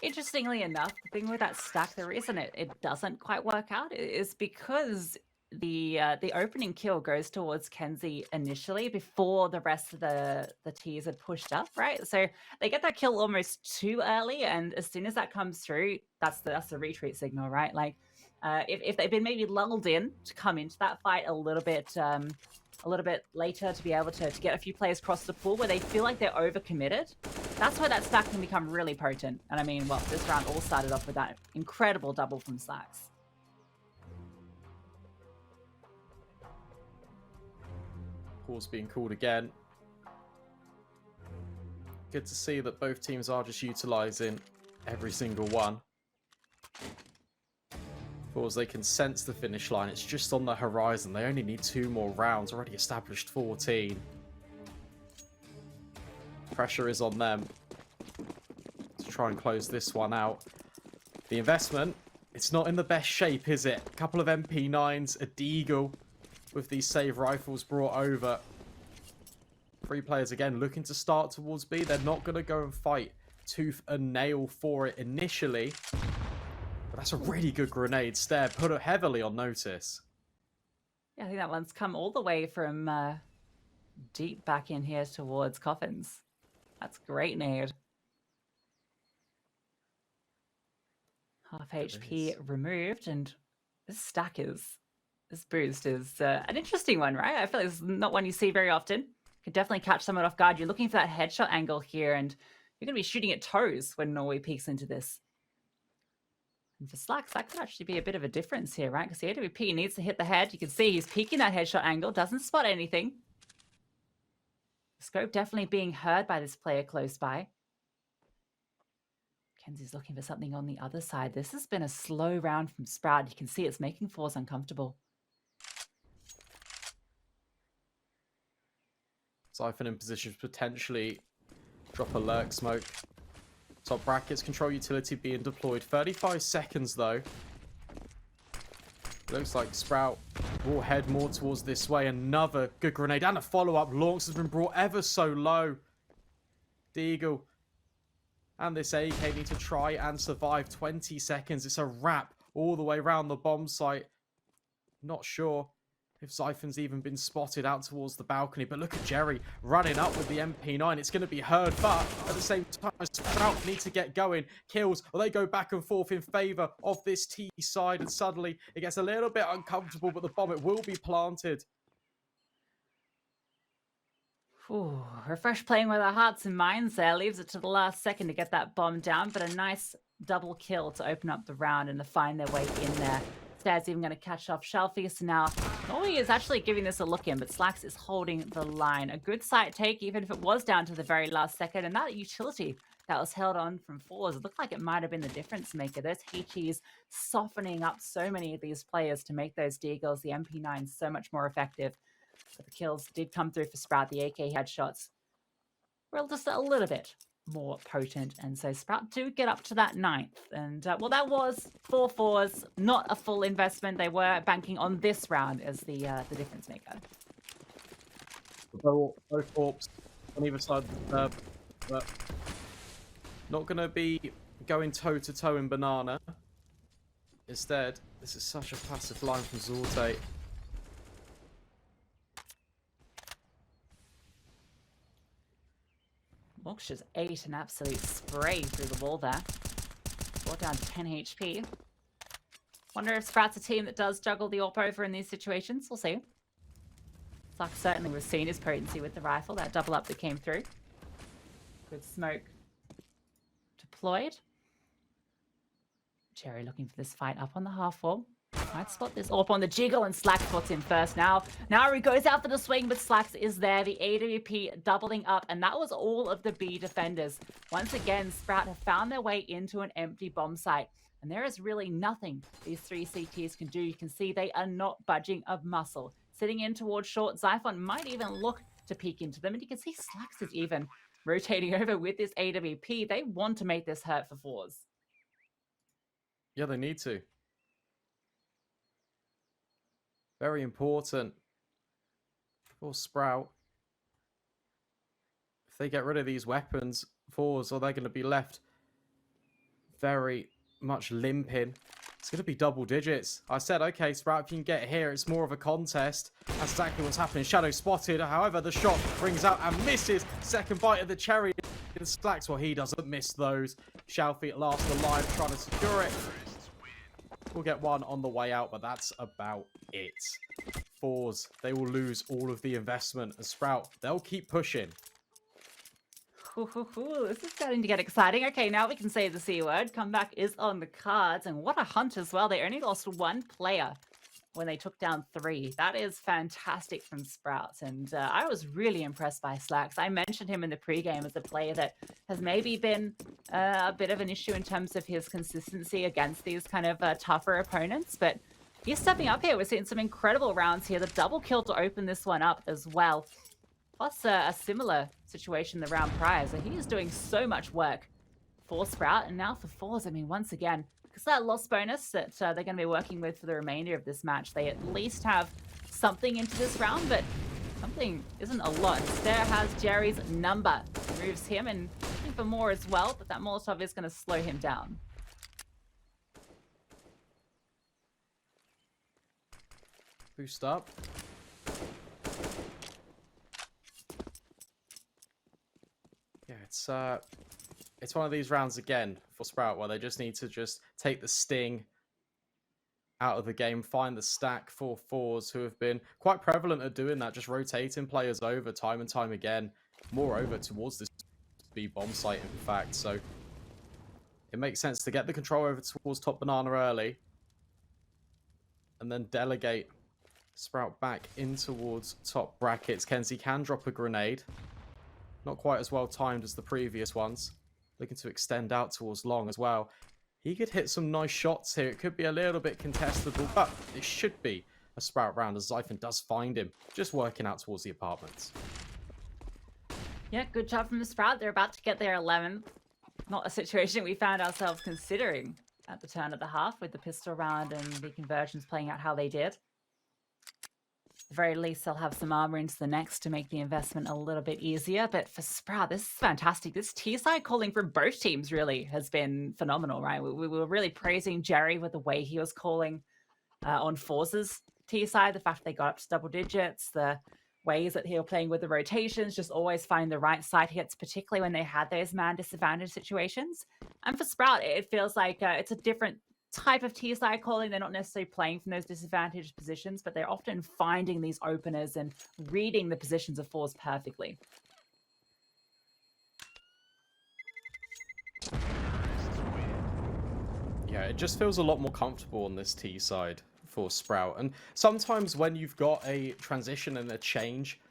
Speaker 2: Interestingly enough, the thing with that stack, the reason it doesn't quite work out is because the opening kill goes towards Kenzie initially before the rest of the tiers had pushed up, right? So they get that kill almost too early, and as soon as that comes through, that's the retreat signal, right? Like if they've been maybe lulled in to come into that fight a little bit later to be able to get a few players across the pool where they feel like they're overcommitted, that's where that stack can become really potent. And I mean, well, this round all started off with that incredible double from Slacks.
Speaker 1: Pause being called again. Good to see that both teams are just utilising every single one. As they can sense the finish line, it's just on the horizon. They only need 2 more rounds, already established 14. Pressure is on them to try and close this one out. The investment, it's not in the best shape, is it? A couple of MP9s, a Deagle with these save rifles brought over. 3 players again looking to start towards B. They're not going to go and fight tooth and nail for it initially. But that's a really good grenade. Stare put it heavily on notice.
Speaker 2: Yeah, I think that one's come all the way from deep back in here towards Coffins. That's great nade. Half HP removed, and this boost is an interesting one, right? I feel like it's not one you see very often. Could definitely catch someone off guard. You're looking for that headshot angle here, and you're going to be shooting at toes when Norway peeks into this. And for Slacks, that could actually be a bit of a difference here, right? Because the AWP needs to hit the head. You can see he's peeking that headshot angle, doesn't spot anything. The scope definitely being heard by this player close by. Kenzie's looking for something on the other side. This has been a slow round from Sprout. You can see it's making Forze uncomfortable.
Speaker 1: Xiphon in position to potentially drop a lurk smoke. Top brackets, control utility being deployed. 35 seconds though. Looks like Sprout will head more towards this way. Another good grenade and a follow-up. Launch has been brought ever so low. Deagle and this AK need to try and survive. 20 seconds. It's a wrap all the way around the bomb site. Not sure if Xiphon's even been spotted out towards the balcony, but look at Jerry running up with the MP9. It's going to be heard, but at the same time, Sprout need to get going. Kills, or they go back and forth in favour of this T side, and suddenly it gets a little bit uncomfortable, but the bomb, it will be planted.
Speaker 2: Ooh, Refresh playing with our hearts and minds there. Leaves it to the last second to get that bomb down, but a nice double kill to open up the round and to find their way in there. Stare's even going to catch off Shelfie, so now Norway is actually giving this a look in, but Slacks is holding the line. A good site take, even if it was down to the very last second, and that utility that was held on from Forze. It looked like it might have been the difference maker. There's HEs softening up so many of these players to make those Deagles, the MP9s, so much more effective. But the kills did come through for Sprout. The AK headshots were just a little bit more potent, and so Sprout do get up to that 9th. And well, that was 4-4s, not a full investment. They were banking on this round as the difference maker.
Speaker 1: Both corps on either side of the but not going to be going toe-to-toe in Banana. Instead, this is such a passive line from Zorte.
Speaker 2: Mox just ate an absolute spray through the wall there. Brought down to 10 HP. Wonder if Sprout's a team that does juggle the AWP over in these situations. We'll see. Sluck certainly was seen his potency with the rifle. That double up that came through. Good smoke deployed. Cherry looking for this fight up on the half wall. Might spot this AWP on the jiggle, and Slack spots him first. Now he goes out for the swing, but Slacks is there. The AWP doubling up, and that was all of the B defenders. Once again, Sprout have found their way into an empty bomb site, and there is really nothing these 3 CTs can do. You can see they are not budging a muscle. Sitting in towards short, Xiphon might even look to peek into them, and you can see Slacks is even rotating over with this AWP. They want to make this hurt for Forze.
Speaker 1: Yeah, they need to. Very important for Sprout. If they get rid of these weapons, Forze, or they're going to be left very much limping. It's going to be double digits. I said, okay, Sprout, if you can get here, it's more of a contest. That's exactly what's happening. Shadow spotted. However, the shot rings out and misses. Second bite of the cherry. Slacks, well, he doesn't miss those. Shalfie at last alive, trying to secure it. We'll get one on the way out, but that's about it. Forze, they will lose all of the investment. And Sprout, they'll keep pushing.
Speaker 2: This is starting to get exciting. Okay, now we can say the C word. Comeback is on the cards, and what a hunt as well. They only lost 1 player when they took down 3. That is fantastic from Sprouts, and I was really impressed by Slacks. I mentioned him in the pregame as a player that has maybe been a bit of an issue in terms of his consistency against these kind of tougher opponents, but he's stepping up here. We're seeing some incredible rounds here. The double kill to open this one up as well. Plus a similar situation the round prior, so he is doing so much work for Sprout, and now for Forze. I mean, once again, because that loss bonus that they're going to be working with for the remainder of this match, they at least have something into this round, but something isn't a lot. Stair has Jerry's number, removes him, and looking for more as well, but that Molotov is going to slow him down.
Speaker 1: Boost up. Yeah, it's one of these rounds again for Sprout where they just need to just take the sting out of the game, find the stack for Forze, who have been quite prevalent at doing that, just rotating players over time and time again, more over towards this B bomb site, in fact. So it makes sense to get the control over towards top banana early and then delegate Sprout back in towards top brackets. Kenzie can drop a grenade. Not quite as well timed as the previous ones. Looking to extend out towards long as well. He could hit some nice shots here. It could be a little bit contestable, but it should be a Sprout round as Xiphon does find him. Just working out towards the apartments.
Speaker 2: Yeah, good job from the Sprout. They're about to get their 11th. Not a situation we found ourselves considering at the turn of the half with the pistol round and the conversions playing out how they did. At the very least, they'll have some armor into the next to make the investment a little bit easier. But for Sprout, this is fantastic. This T-side calling from both teams really has been phenomenal, right? We were really praising Jerry with the way he was calling on Forze's T-side, the fact that they got up to double digits, the ways that he was playing with the rotations, just always finding the right side hits, particularly when they had those man disadvantage situations. And for Sprout, it feels like it's a different type of T-side calling. They're not necessarily playing from those disadvantaged positions, but they're often finding these openers and reading the positions of Forze perfectly.
Speaker 1: Yeah, it just feels a lot more comfortable on this T side for Sprout. And sometimes when you've got a transition and a change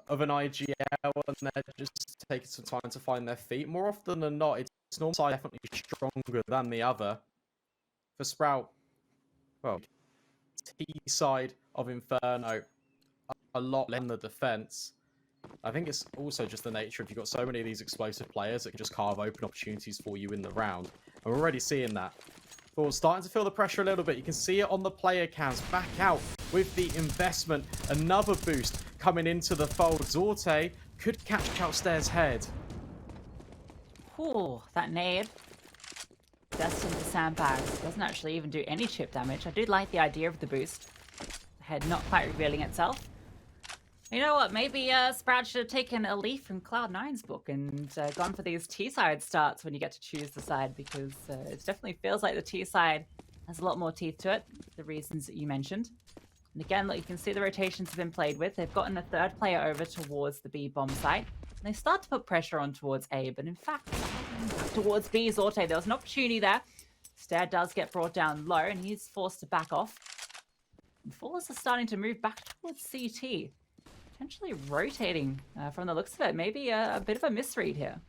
Speaker 1: of an IGL and they're just taking some time to find their feet. More often than not, it's normal side definitely stronger than the other. For Sprout, well, T side of Inferno, a lot in the defense. I think it's also just the nature of you've got so many of these explosive players that can just carve open opportunities for you in the round. And we're already seeing that. Forze starting to feel the pressure a little bit. You can see it on the player cams. Back out with the investment. Another boost coming into the fold. Zorte could catch Calstairs' head.
Speaker 2: Ooh, that nade. Destined to sandbags. Doesn't actually even do any chip damage. I do like the idea of the boost. The head not quite revealing itself. You know what? Maybe Sprout should have taken a leaf from Cloud9's book and gone for these T-side starts when you get to choose the side, because it definitely feels like the T-side has a lot more teeth to it, the reasons that you mentioned. And again, look, you can see the rotations have been played with. They've gotten a third player over towards the B bomb site. And they start to put pressure on towards A, but in fact, towards B, Zorte, there was an opportunity there. Stair does get brought down low, and he's forced to back off. And Forze are starting to move back towards CT. Potentially rotating from the looks of it. Maybe a bit of a misread here.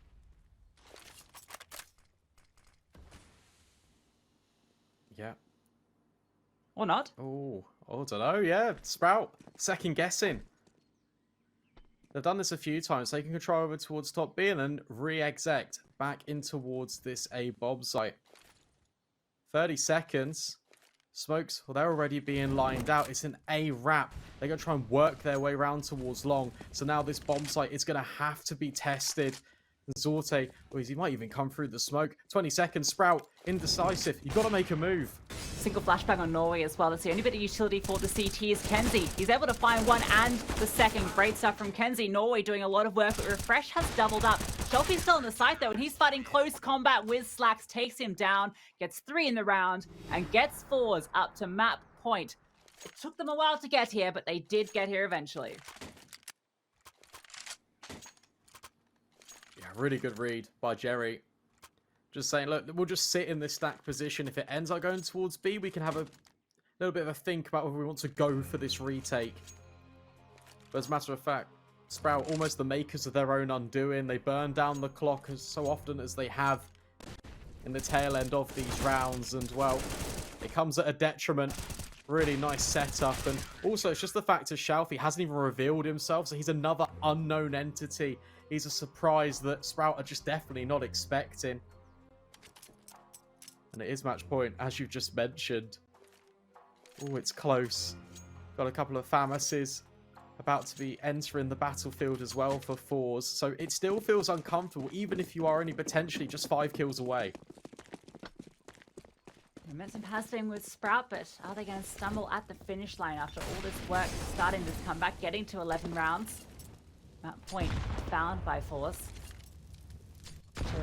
Speaker 1: Yeah.
Speaker 2: Or not.
Speaker 1: Oh, I don't know. Yeah, Sprout, second guessing. They've done this a few times. They can control over towards top B and then re-exec back in towards this A bomb site. 30 seconds. Smokes, well, they're already being lined out. It's an A wrap. They're going to try and work their way around towards long. So now this bomb site is going to have to be tested. And Zorte, well, he might even come through the smoke. 20 seconds, Sprout, indecisive. You've got to make a move.
Speaker 2: Single flashbang on Norway as well. That's the only bit of utility for the CT is Kenzie. He's able to find one and the second. Great stuff from Kenzie. Norway doing a lot of work, but Refresh has doubled up. Shelfie's still on the site though, and he's fighting close combat with Slacks. Takes him down, gets 3 in the round, and gets Forze up to map point. It took them a while to get here, but they did get here eventually.
Speaker 1: Yeah, really good read by Jerry. Just saying, look, we'll just sit in this stack position. If it ends up going towards B, we can have a little bit of a think about whether we want to go for this retake. But as a matter of fact, Sprout, almost the makers of their own undoing. They burn down the clock as so often as they have in the tail end of these rounds. And, well, it comes at a detriment. Really nice setup. And also, it's just the fact that Shelfie hasn't even revealed himself. So he's another unknown entity. He's a surprise that Sprout are just definitely not expecting. And it is match point, as you've just mentioned. Oh, it's close. Got a couple of Famases about to be entering the battlefield as well for Forze. So it still feels uncomfortable, even if you are only potentially just 5 kills away.
Speaker 2: Momentum has been with Sprout, but are they going to stumble at the finish line after all this work, starting this comeback, getting to 11 rounds? Map point found by Forze.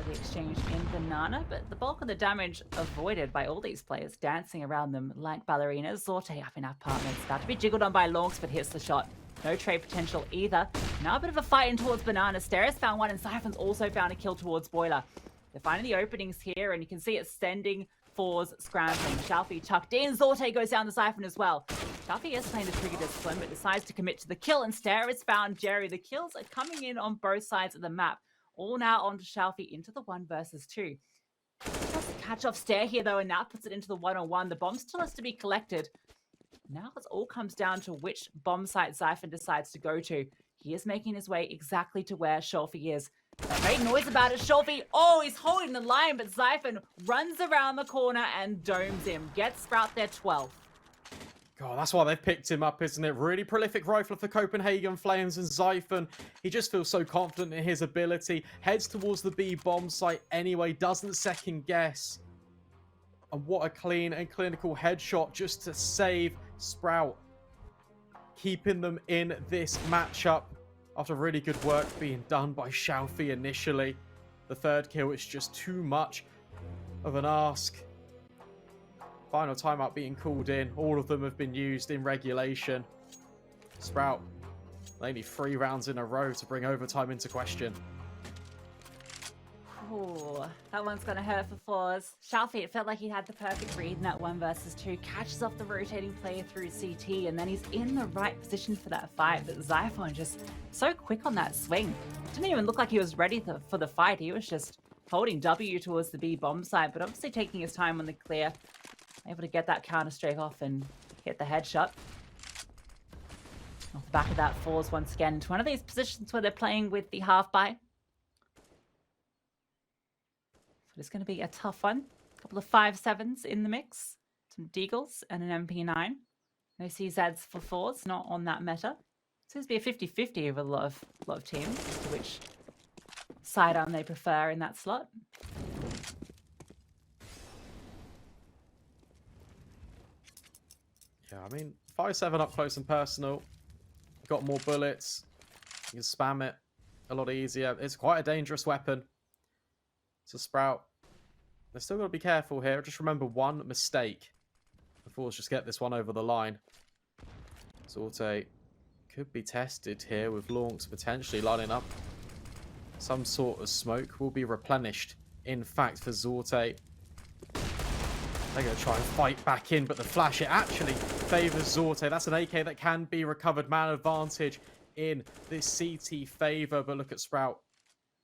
Speaker 2: The exchange in Banana, but the bulk of the damage avoided by all these players dancing around them like ballerinas. Zorte up in apartments, about to be jiggled on by Longs, but hits the shot. No trade potential either. Now a bit of a fight in towards Banana. Steris found one, and Siphon's also found a kill towards Boiler. They're finding the openings here, and you can see it sending Forze scrambling. Shelfie tucked in. Zorte goes down the Siphon as well. Shelfie is playing the trigger discipline, but decides to commit to the kill, and Steris found Jerry. The kills are coming in on both sides of the map. All now onto Shelfie into the 1 versus 2. Does catch off Stair here though, and now puts it into the 1-on-1. The bomb still has to be collected. Now it all comes down to which bomb site Zyphon decides to go to. He is making his way exactly to where Shelfie is. Great noise about it. Shelfie, oh, he's holding the line, but Zyphon runs around the corner and domes him. Gets Sprout their 12th.
Speaker 1: God, that's why they've picked him up, isn't it? Really prolific rifler for Copenhagen Flames, and Zyphon, he just feels so confident in his ability. Heads towards the B bomb site anyway, doesn't second guess. And what a clean and clinical headshot just to save Sprout. Keeping them in this matchup after really good work being done by Shelfie initially. The third kill is just too much of an ask. Final timeout being called in. All of them have been used in regulation. Sprout, they need 3 rounds in a row to bring overtime into question.
Speaker 2: Ooh, that one's gonna hurt for Forze. Shalfie, it felt like he had the perfect read in that 1 versus 2. Catches off the rotating player through CT, and then he's in the right position for that fight. But Xiphon just so quick on that swing. Didn't even look like he was ready for the fight. He was just holding W towards the B bomb site, but obviously taking his time on the clear. Able to get that counter straight off and hit the headshot. Off the back of that, Forze once again into one of these positions where they're playing with the half buy. It's going to be a tough one. A couple of 5-7s in the mix. Some Deagles and an MP9. No CZs for Forze, not on that meta. Seems to be a 50-50 of a lot of teams as to which sidearm they prefer in that slot.
Speaker 1: Yeah, I mean, 5-7 up close and personal. Got more bullets. You can spam it a lot easier. It's quite a dangerous weapon. It's a Sprout. They're still got to be careful here. Just remember one mistake before just get this one over the line. Zorte could be tested here with Launx potentially lining up. Some sort of smoke will be replenished. In fact, for Zorte, they're going to try and fight back in, but the flash, it actually favors Zorte. That's an AK that can be recovered. Man advantage in this CT favor, but look at Sprout.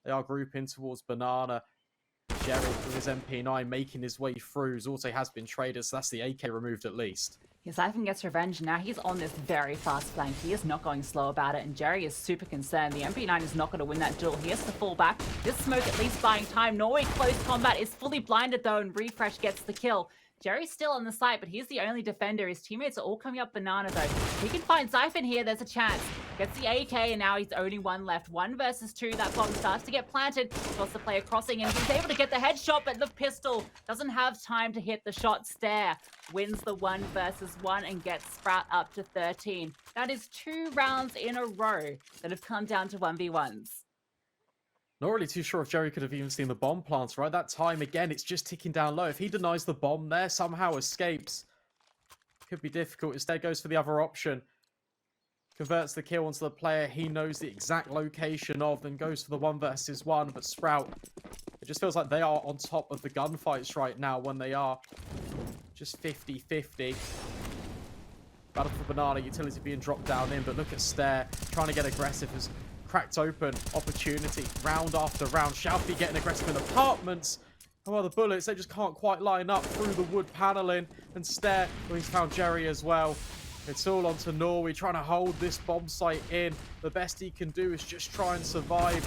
Speaker 1: They are grouping towards Banana. Jerry with his MP9 making his way through. Zorte has been traded, so that's the AK removed at least.
Speaker 2: Yes, Xiphon gets revenge. Now he's on this very fast flank. He is not going slow about it, and Jerry is super concerned. The MP9 is not going to win that duel. He has to fall back. This smoke at least buying time. Norway close combat is fully blinded though, and Refresh gets the kill. Jerry's still on the site, but he's the only defender. His teammates are all coming up Banana, though. He can find Xiphon here. There's a chance. Gets the AK, and now he's only one left. 1 versus 2. That bomb starts to get planted. Plus the player crossing, and he's able to get the headshot, but the pistol doesn't have time to hit the shot. Stare wins the 1 versus 1 and gets Sprout up to 13. That is 2 rounds in a row that have come down to 1v1s.
Speaker 1: Not really too sure if Jerry could have even seen the bomb plants, right? That time, again, it's just ticking down low. If he denies the bomb there, somehow escapes, could be difficult. Instead, goes for the other option. Converts the kill onto the player he knows the exact location of, then goes for the 1 versus 1. But Sprout, it just feels like they are on top of the gunfights right now when they are just 50-50. Battle for Banana, utility being dropped down in, but look at Stare, trying to get aggressive as cracked open opportunity round after round. Shalfie getting aggressive in apartments. Oh, the bullets, they just can't quite line up through the wood paneling. And Stare, well, he's found Jerry as well. It's all onto Norway, trying to hold this bomb site in. The best he can do is just try and survive,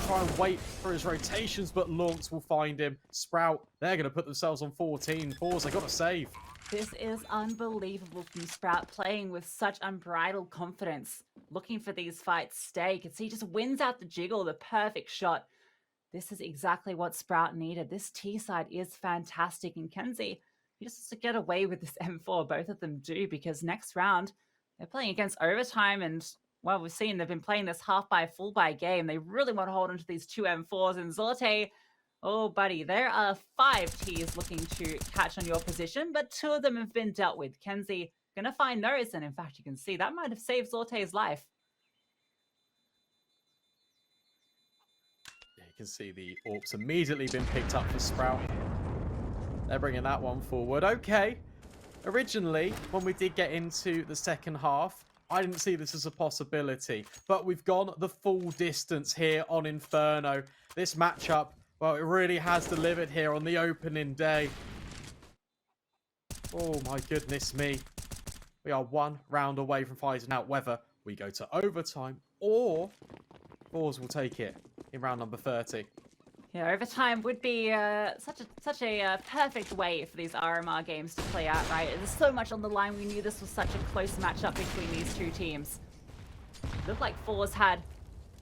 Speaker 1: try and wait for his rotations, but Launx will find him. Sprout, they're going to put themselves on 14. Forze, they got to save.
Speaker 2: This is unbelievable from Sprout, playing with such unbridled confidence. Looking for these fights stay. You can see he just wins out the jiggle, the perfect shot. This is exactly what Sprout needed. This T side is fantastic. And Kenzie, he just has to get away with this M4. Both of them do, because next round, they're playing against overtime. And, well, we've seen they've been playing this half buy, full buy game. They really want to hold on to these 2 M4s. And Zorte, oh, buddy, there are 5 Ts looking to catch on your position, but 2 of them have been dealt with. Kenzie gonna find those, and in fact, you can see that might have saved Zorte's life.
Speaker 1: You can see the AWP's immediately been picked up for Sprout. They're bringing that one forward. Okay. Originally, when we did get into the second half, I didn't see this as a possibility, but we've gone the full distance here on Inferno. This matchup, well, it really has delivered here on the opening day. Oh my goodness me. We are 1 round away from finding out whether we go to overtime or Forze will take it in round number 30.
Speaker 2: Yeah, overtime would be such a perfect way for these RMR games to play out, right? There's so much on the line. We knew this was such a close matchup between these 2 teams. It looked like Forze had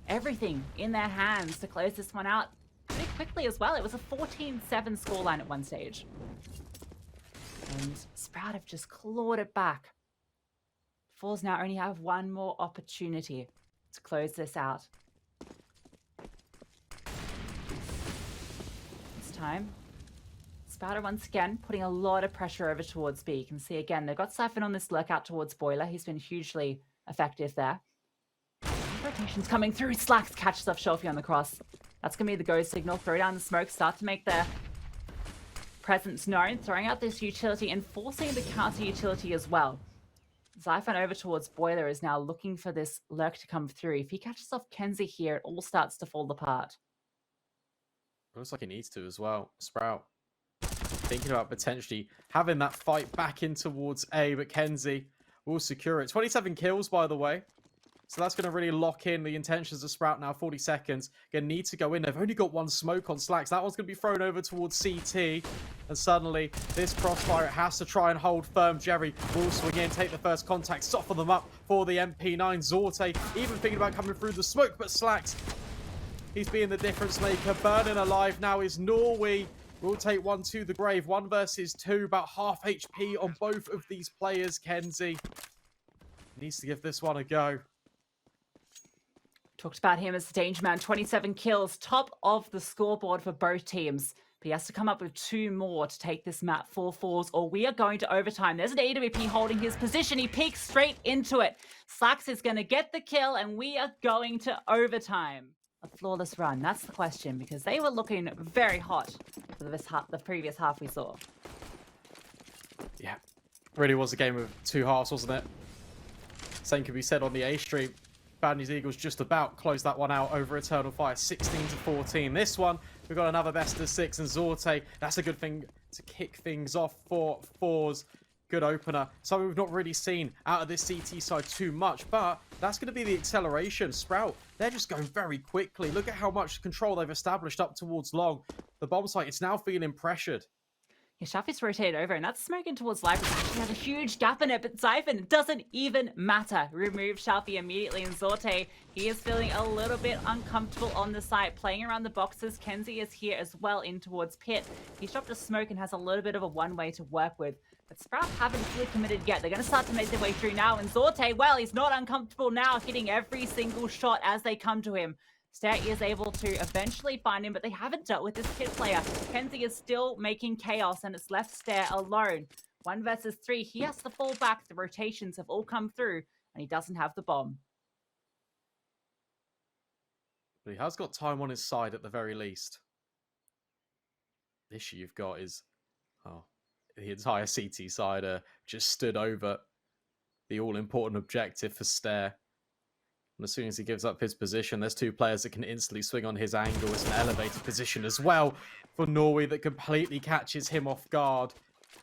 Speaker 2: everything in their hands to close this one out pretty quickly as well. It was a 14-7 scoreline at one stage. And Sprout have just clawed it back. Forze now only have 1 more opportunity to close this out. This time, Sprout once again putting a lot of pressure over towards B. You can see again, they've got Xiphon on this lurkout towards Boiler. He's been hugely effective there. Rotations coming through. Slacks catches off Shelfie on the cross. That's going to be the go signal. Throw down the smoke, start to make their presence known, throwing out this utility and forcing the counter utility as well. Xiphon over towards Boiler is now looking for this lurk to come through. If he catches off Kenzie here, it all starts to fall apart.
Speaker 1: Looks like he needs to as well. Sprout thinking about potentially having that fight back in towards A, but Kenzie will secure it. 27 kills, by the way. So that's going to really lock in the intentions of Sprout now. 40 seconds. Going to need to go in. They've only got one smoke on Slacks. That one's going to be thrown over towards CT. And suddenly, this crossfire has to try and hold firm. Jerry will swing in, take the first contact, soften them up for the MP9. Zorte even thinking about coming through the smoke, but Slacks, he's being the difference maker. Burning alive now is Norway. We'll take one to the grave. 1 versus 2. About half HP on both of these players. Kenzie needs to give this one a go.
Speaker 2: Talked about him as the danger man. 27 kills, top of the scoreboard for both teams. But he has to come up with 2 more to take this map 4-4s, or we are going to overtime. There's an AWP holding his position. He peeks straight into it. Slacks is going to get the kill, and we are going to overtime. A flawless run, that's the question, because they were looking very hot for the previous half we saw.
Speaker 1: Yeah, really was a game of 2 halves, wasn't it? Same could be said on the A stream. Bad News Eagles just about closed that one out over Eternal Fire, 16-14. This one, we've got another best of 6, and Zorte, that's a good thing to kick things off for Forze. Good opener. Something we've not really seen out of this CT side too much, but that's going to be the acceleration. Sprout, they're just going very quickly. Look at how much control they've established up towards long. The bomb site, it's now feeling pressured.
Speaker 2: Yeah, Shafi's rotated over, and that's smoking towards Library. He has a huge gap in it, but Xiphon, it doesn't even matter. Remove Shafi immediately, and Zorte, he is feeling a little bit uncomfortable on the site, playing around the boxes. Kenzie is here as well in towards Pit. He's dropped a smoke and has a little bit of a one-way to work with. But Sprout haven't fully committed yet. They're going to start to make their way through now, and Zorte, well, he's not uncomfortable now, hitting every single shot as they come to him. Stair is able to eventually find him, but they haven't dealt with this Pit player. Kenzie is still making chaos, and it's left Stair alone. 1 versus 3. He has to fall back. The rotations have all come through, and he doesn't have the bomb.
Speaker 1: But he has got time on his side at the very least. The issue you've got is, the entire CT side just stood over the all-important objective for Stair. And as soon as he gives up his position, there's 2 players that can instantly swing on his angle. It's an elevated position as well for Norway that completely catches him off guard.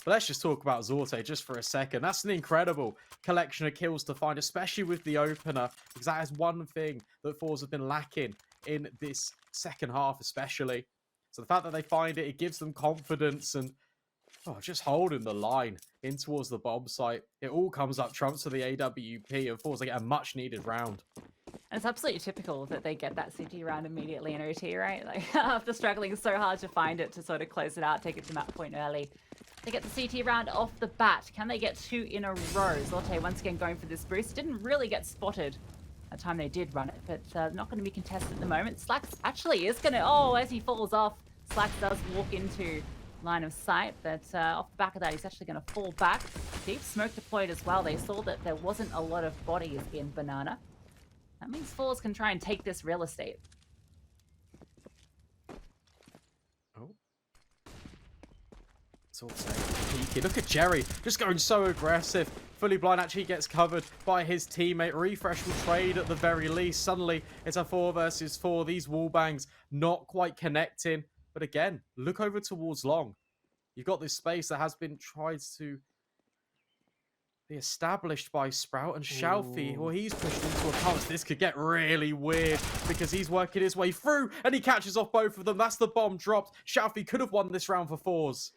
Speaker 1: But let's just talk about Zorte just for a second. That's an incredible collection of kills to find, especially with the opener, because that is one thing that Forze have been lacking in this second half especially. So the fact that they find it, it gives them confidence, and just holding the line in towards the bomb site. It all comes up trumps for the AWP, and Forze, they get a much needed round.
Speaker 2: And it's absolutely typical that they get that CT round immediately in OT, right? Like, after struggling so hard to find it, to sort of close it out, take it to map point early. They get the CT round off the bat. Can they get 2 in a row? Zorte once again going for this boost. Didn't really get spotted at the time they did run it, but not going to be contested at the moment. Slacks actually is going to, as he falls off, Slacks does walk into line of sight, but off the back of that, he's actually going to fall back. Deep smoke deployed as well. They saw that there wasn't a lot of bodies in Banana. That means Forze can try and take this real estate.
Speaker 1: It's all peaky. Look at Jerry, just going so aggressive. Fully blind actually gets covered by his teammate. Refresh will trade at the very least. Suddenly, it's a 4 versus 4. These wall bangs not quite connecting. But again, look over towards long. You've got this space that has been tried to be established by Sprout, and Shalfie, well, he's pushed into a punch. This could get really weird because he's working his way through, and he catches off both of them. That's the bomb dropped. Shalfie could have won this round for Forze.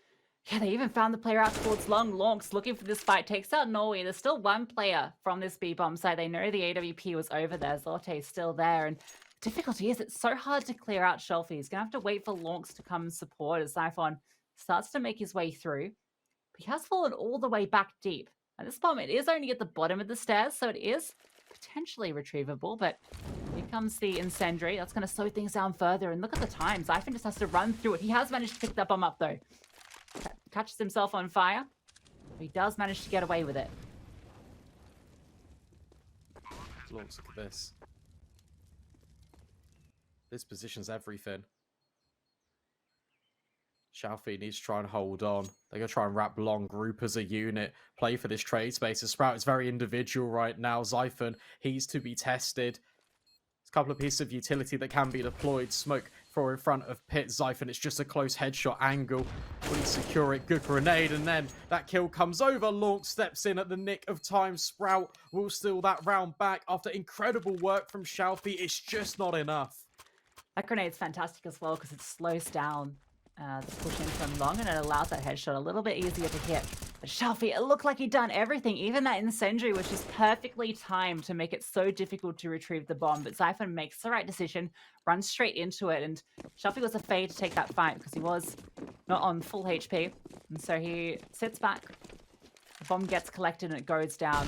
Speaker 2: Yeah, they even found the player out towards long. Lonks looking for this fight. Takes out Norway. There's still 1 player from this B-bomb side. They know the AWP was over there. Zorte is still there, and difficulty is it's so hard to clear out Shelfie. He's going to have to wait for Lonks to come and support as Xiphon starts to make his way through. But he has fallen all the way back deep. At this point, it is only at the bottom of the stairs, so it is potentially retrievable. But here comes the incendiary. That's going to slow things down further. And look at the time. Xiphon just has to run through it. He has managed to pick that bomb up, though. Catches himself on fire. He does manage to get away with it.
Speaker 1: Look at this. This position's everything. Xiaofi needs to try and hold on. They're going to try and wrap long, group as a unit, play for this trade space. The Sprout is very individual right now. Xiphon, he's to be tested. There's a couple of pieces of utility that can be deployed. Smoke for in front of Pit. Xiphon, it's just a close headshot angle. Will he secure it? Good grenade, and then that kill comes over. Launch steps in at the nick of time. Sprout will steal that round back after incredible work from Xiaofi. It's just not enough.
Speaker 2: That grenade's fantastic as well because it slows down the push in from long and it allows that headshot a little bit easier to hit. But Xiaofi, it looked like he'd done everything. Even that incendiary was just perfectly timed to make it so difficult to retrieve the bomb. But Xiphon makes the right decision, runs straight into it, and Xiaofi was afraid to take that fight because he was not on full HP. And so he sits back. The bomb gets collected and it goes down.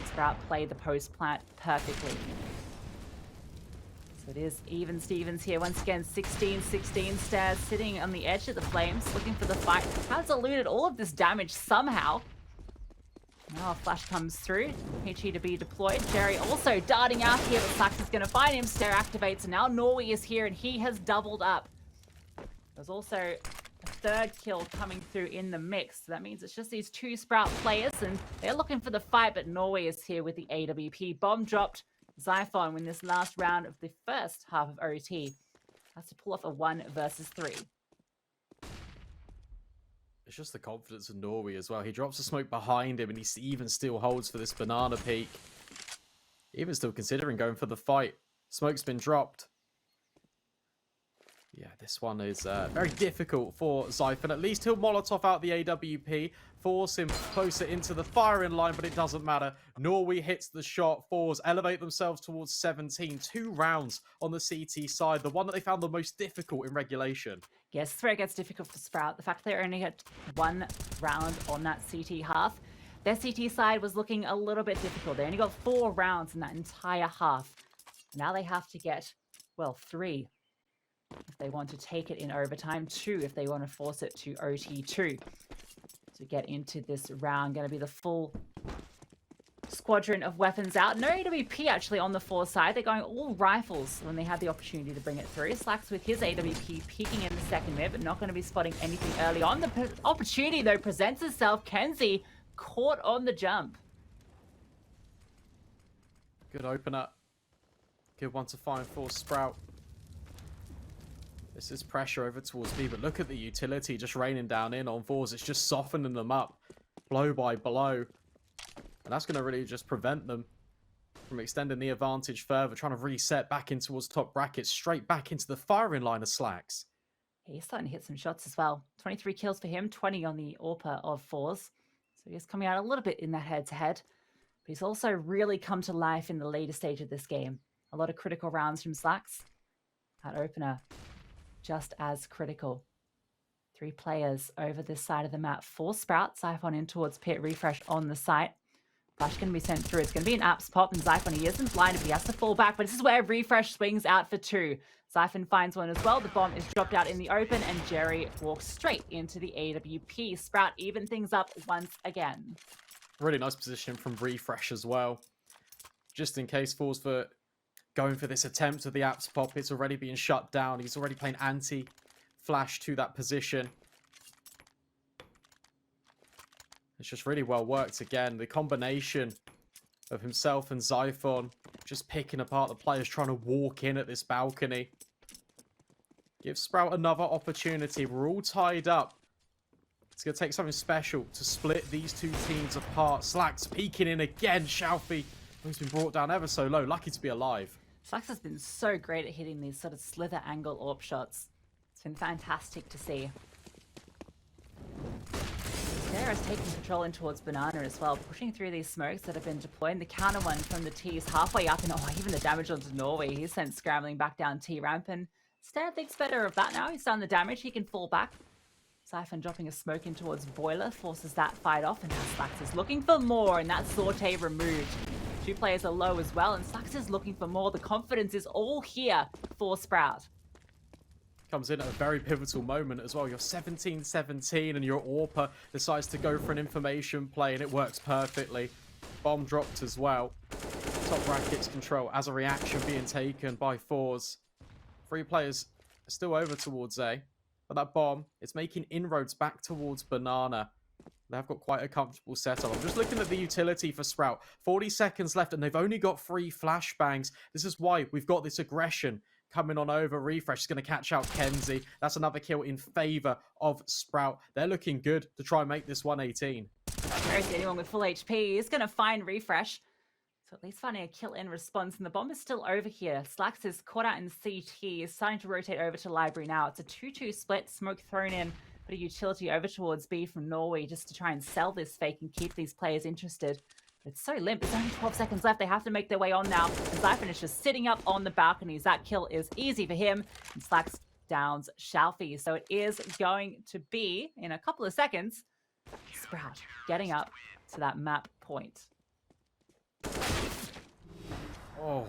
Speaker 2: Sprout played the post plant perfectly. So it is even Stevens here. Once again, 16-16 Stairs sitting on the edge of the flames, looking for the fight. Has eluded all of this damage somehow. Now a flash comes through. Peachy to be deployed. Jerry also darting out here, but Sax is going to find him. Stair activates, and now Norway is here, and he has doubled up. There's also a third kill coming through in the mix. So that means it's just these two Sprout players, and they're looking for the fight, but Norway is here with the AWP. Bomb dropped. Xiphon win this last round of the first half of OT. Has to pull off a 1 versus 3.
Speaker 1: It's just the confidence of Norway as well. He drops the smoke behind him and he even still holds for this banana peak. Even still considering going for the fight. Smoke's been dropped. Yeah, this one is very difficult for Xiphon. At least he'll Molotov out the AWP, force him closer into the firing line, but it doesn't matter. Norway hits the shot. Forze elevate themselves towards 17. 2 rounds on the CT side, the one that they found the most difficult in regulation.
Speaker 2: Yes, this is where it gets difficult for Sprout. The fact they only had 1 round on that CT half. Their CT side was looking a little bit difficult. They only got 4 rounds in that entire half. Now they have to get, well, 3. If they want to take it in overtime, 2 if they want to force it to OT2 to get into this round. Going to be the full squadron of weapons out. No AWP actually on the Forze side. They're going all rifles when they had the opportunity to bring it through. Slacks with his AWP peeking in the second mid, but not going to be spotting anything early on. The opportunity, though, presents itself. Kenzie caught on the jump.
Speaker 1: Good opener. Good one to find for Sprout. This is pressure over towards B, but look at the utility just raining down in on Forze. It's just softening them up blow by blow. And that's going to really just prevent them from extending the advantage further, trying to reset back in towards top brackets, straight back into the firing line of Slacks.
Speaker 2: He's starting to hit some shots as well. 23 kills for him, 20 on the AWPer of Forze. So he's coming out a little bit in that head-to-head. But he's also really come to life in the later stage of this game. A lot of critical rounds from Slacks. That opener, just as critical. 3 players over this side of the map. 4 Sprout, Xiphon in towards Pit, refresh on the site. Flash going to be sent through. It's going to be an apps pop, and Xiphon, he isn't blinded, but he has to fall back. But this is where refresh swings out for 2. Xiphon finds one as well. The bomb is dropped out in the open, and Jerry walks straight into the AWP. Sprout even things up once again.
Speaker 1: Really nice position from refresh as well. Just in case Forze for going for this attempt of the apps pop, it's already being shut down. He's already playing anti-flash to that position. It's just really well worked again. The combination of himself and Xiphon just picking apart the players trying to walk in at this balcony. Give Sprout another opportunity. We're all tied up. It's going to take something special to split these 2 teams apart. Slacks peeking in again. Xiaofi, who's been brought down ever so low. Lucky to be alive.
Speaker 2: Slacks has been so great at hitting these sort of slither angle AWP shots. It's been fantastic to see. Sarah's taking control in towards Banana as well, pushing through these smokes that have been deployed. The counter one from the T is halfway up, and even the damage onto Norway. He's sent scrambling back down T ramp, and Stan thinks better of that now. He's done the damage, he can fall back. Xiphon dropping a smoke in towards Boiler, forces that fight off, and now Slacks is looking for more, and that Saute removed. 2 players are low as well, and Slacks is looking for more. The confidence is all here for Sprout.
Speaker 1: Comes in at a very pivotal moment as well. You're 17-17 and your AWPer decides to go for an information play, and it works perfectly. Bomb dropped as well. Top brackets control as a reaction being taken by Forze. Three players still over towards A. But that bomb, it's making inroads back towards Banana. They've got quite a comfortable setup. I'm just looking at the utility for Sprout. 40 seconds left, and they've only got 3 flashbangs. This is why we've got this aggression coming on over. Refresh is going to catch out Kenzie. That's another kill in favor of Sprout. They're looking good to try and make this 118.
Speaker 2: There's anyone with full HP is going to find Refresh. So at least finding a kill in response. And the bomb is still over here. Slacks is caught out in CT. Is starting to rotate over to Library now. It's a 2-2 split. Smoke thrown in. But a utility over towards B from Norway just to try and sell this fake and keep these players interested. But it's so limp. There's only 12 seconds left. They have to make their way on now. And Zyphon is just sitting up on the balconies. That kill is easy for him. And Slacks downs Shalfie. So it is going to be, in a couple of seconds, Sprout getting up to that map point.
Speaker 1: Oh,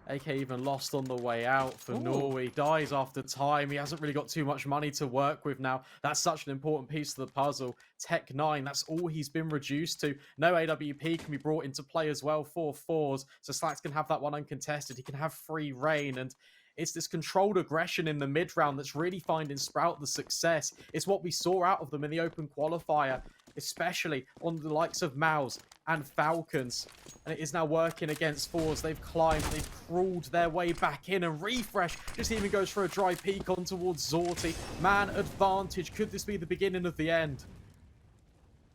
Speaker 1: AK even lost on the way out for Norway. Dies after time. He hasn't really got too much money to work with now. That's such an important piece of the puzzle. Tech 9, that's all he's been reduced to. No AWP can be brought into play as well for Forze. So Slacks can have that one uncontested. He can have free reign. And it's this controlled aggression in the mid-round that's really finding Sprout the success. It's what we saw out of them in the open qualifier, especially on the likes of Mouse and Falcons. And it is now working against Forze. They've climbed, they've crawled their way back in, and Refresh just even goes for a dry peek on towards Zorti. Man advantage. Could this be the beginning of the end?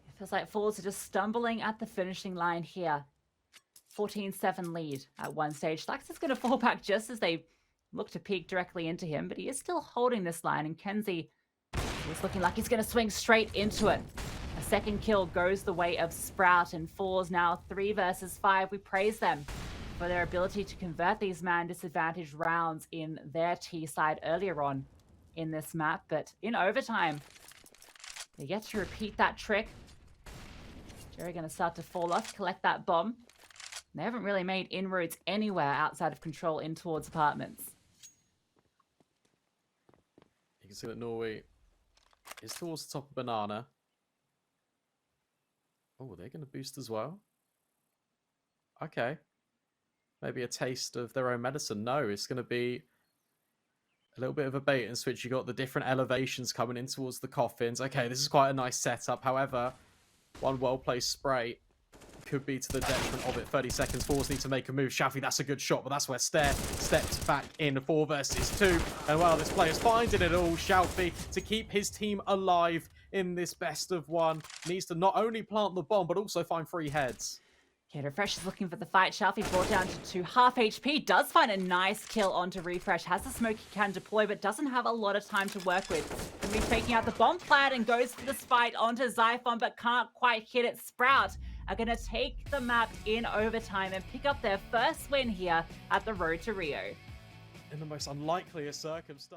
Speaker 2: It feels like Forze are just stumbling at the finishing line here. 14-7 lead at one stage. Slacks is going to fall back just as they look to peek directly into him, but he is still holding this line, and Kenzie is looking like he's going to swing straight into it. A second kill goes the way of Sprout, and Forze now 3 versus 5. We praise them for their ability to convert these man disadvantaged rounds in their T side earlier on in this map, but in overtime, they get to repeat that trick. Jerry going to start to fall off, collect that bomb. They haven't really made inroads anywhere outside of control in towards apartments.
Speaker 1: You can see that Norway is towards the top of Banana. Oh, they're going to boost as well. Okay. Maybe a taste of their own medicine. No, it's going to be a little bit of a bait and switch. You got the different elevations coming in towards the coffins. Okay, this is quite a nice setup. However, one well-placed spray could be to the detriment of it. 30 seconds. Force need to make a move. Shafi, that's a good shot, but that's where Stair stepped back in. 4 versus 2. And well, this player's finding it all. Shafi, to keep his team alive in this best of one, needs to not only plant the bomb, but also find 3 heads.
Speaker 2: Okay, Refresh is looking for the fight. Shalfie brought down to half HP. Does find a nice kill onto Refresh. Has the smoke he can deploy, but doesn't have a lot of time to work with. Gonna be taking out the bomb plant and goes for this fight onto Zyphon, but can't quite hit it. Sprout are going to take the map in overtime and pick up their first win here at the Road to Rio.
Speaker 1: In the most unlikeliest circumstance.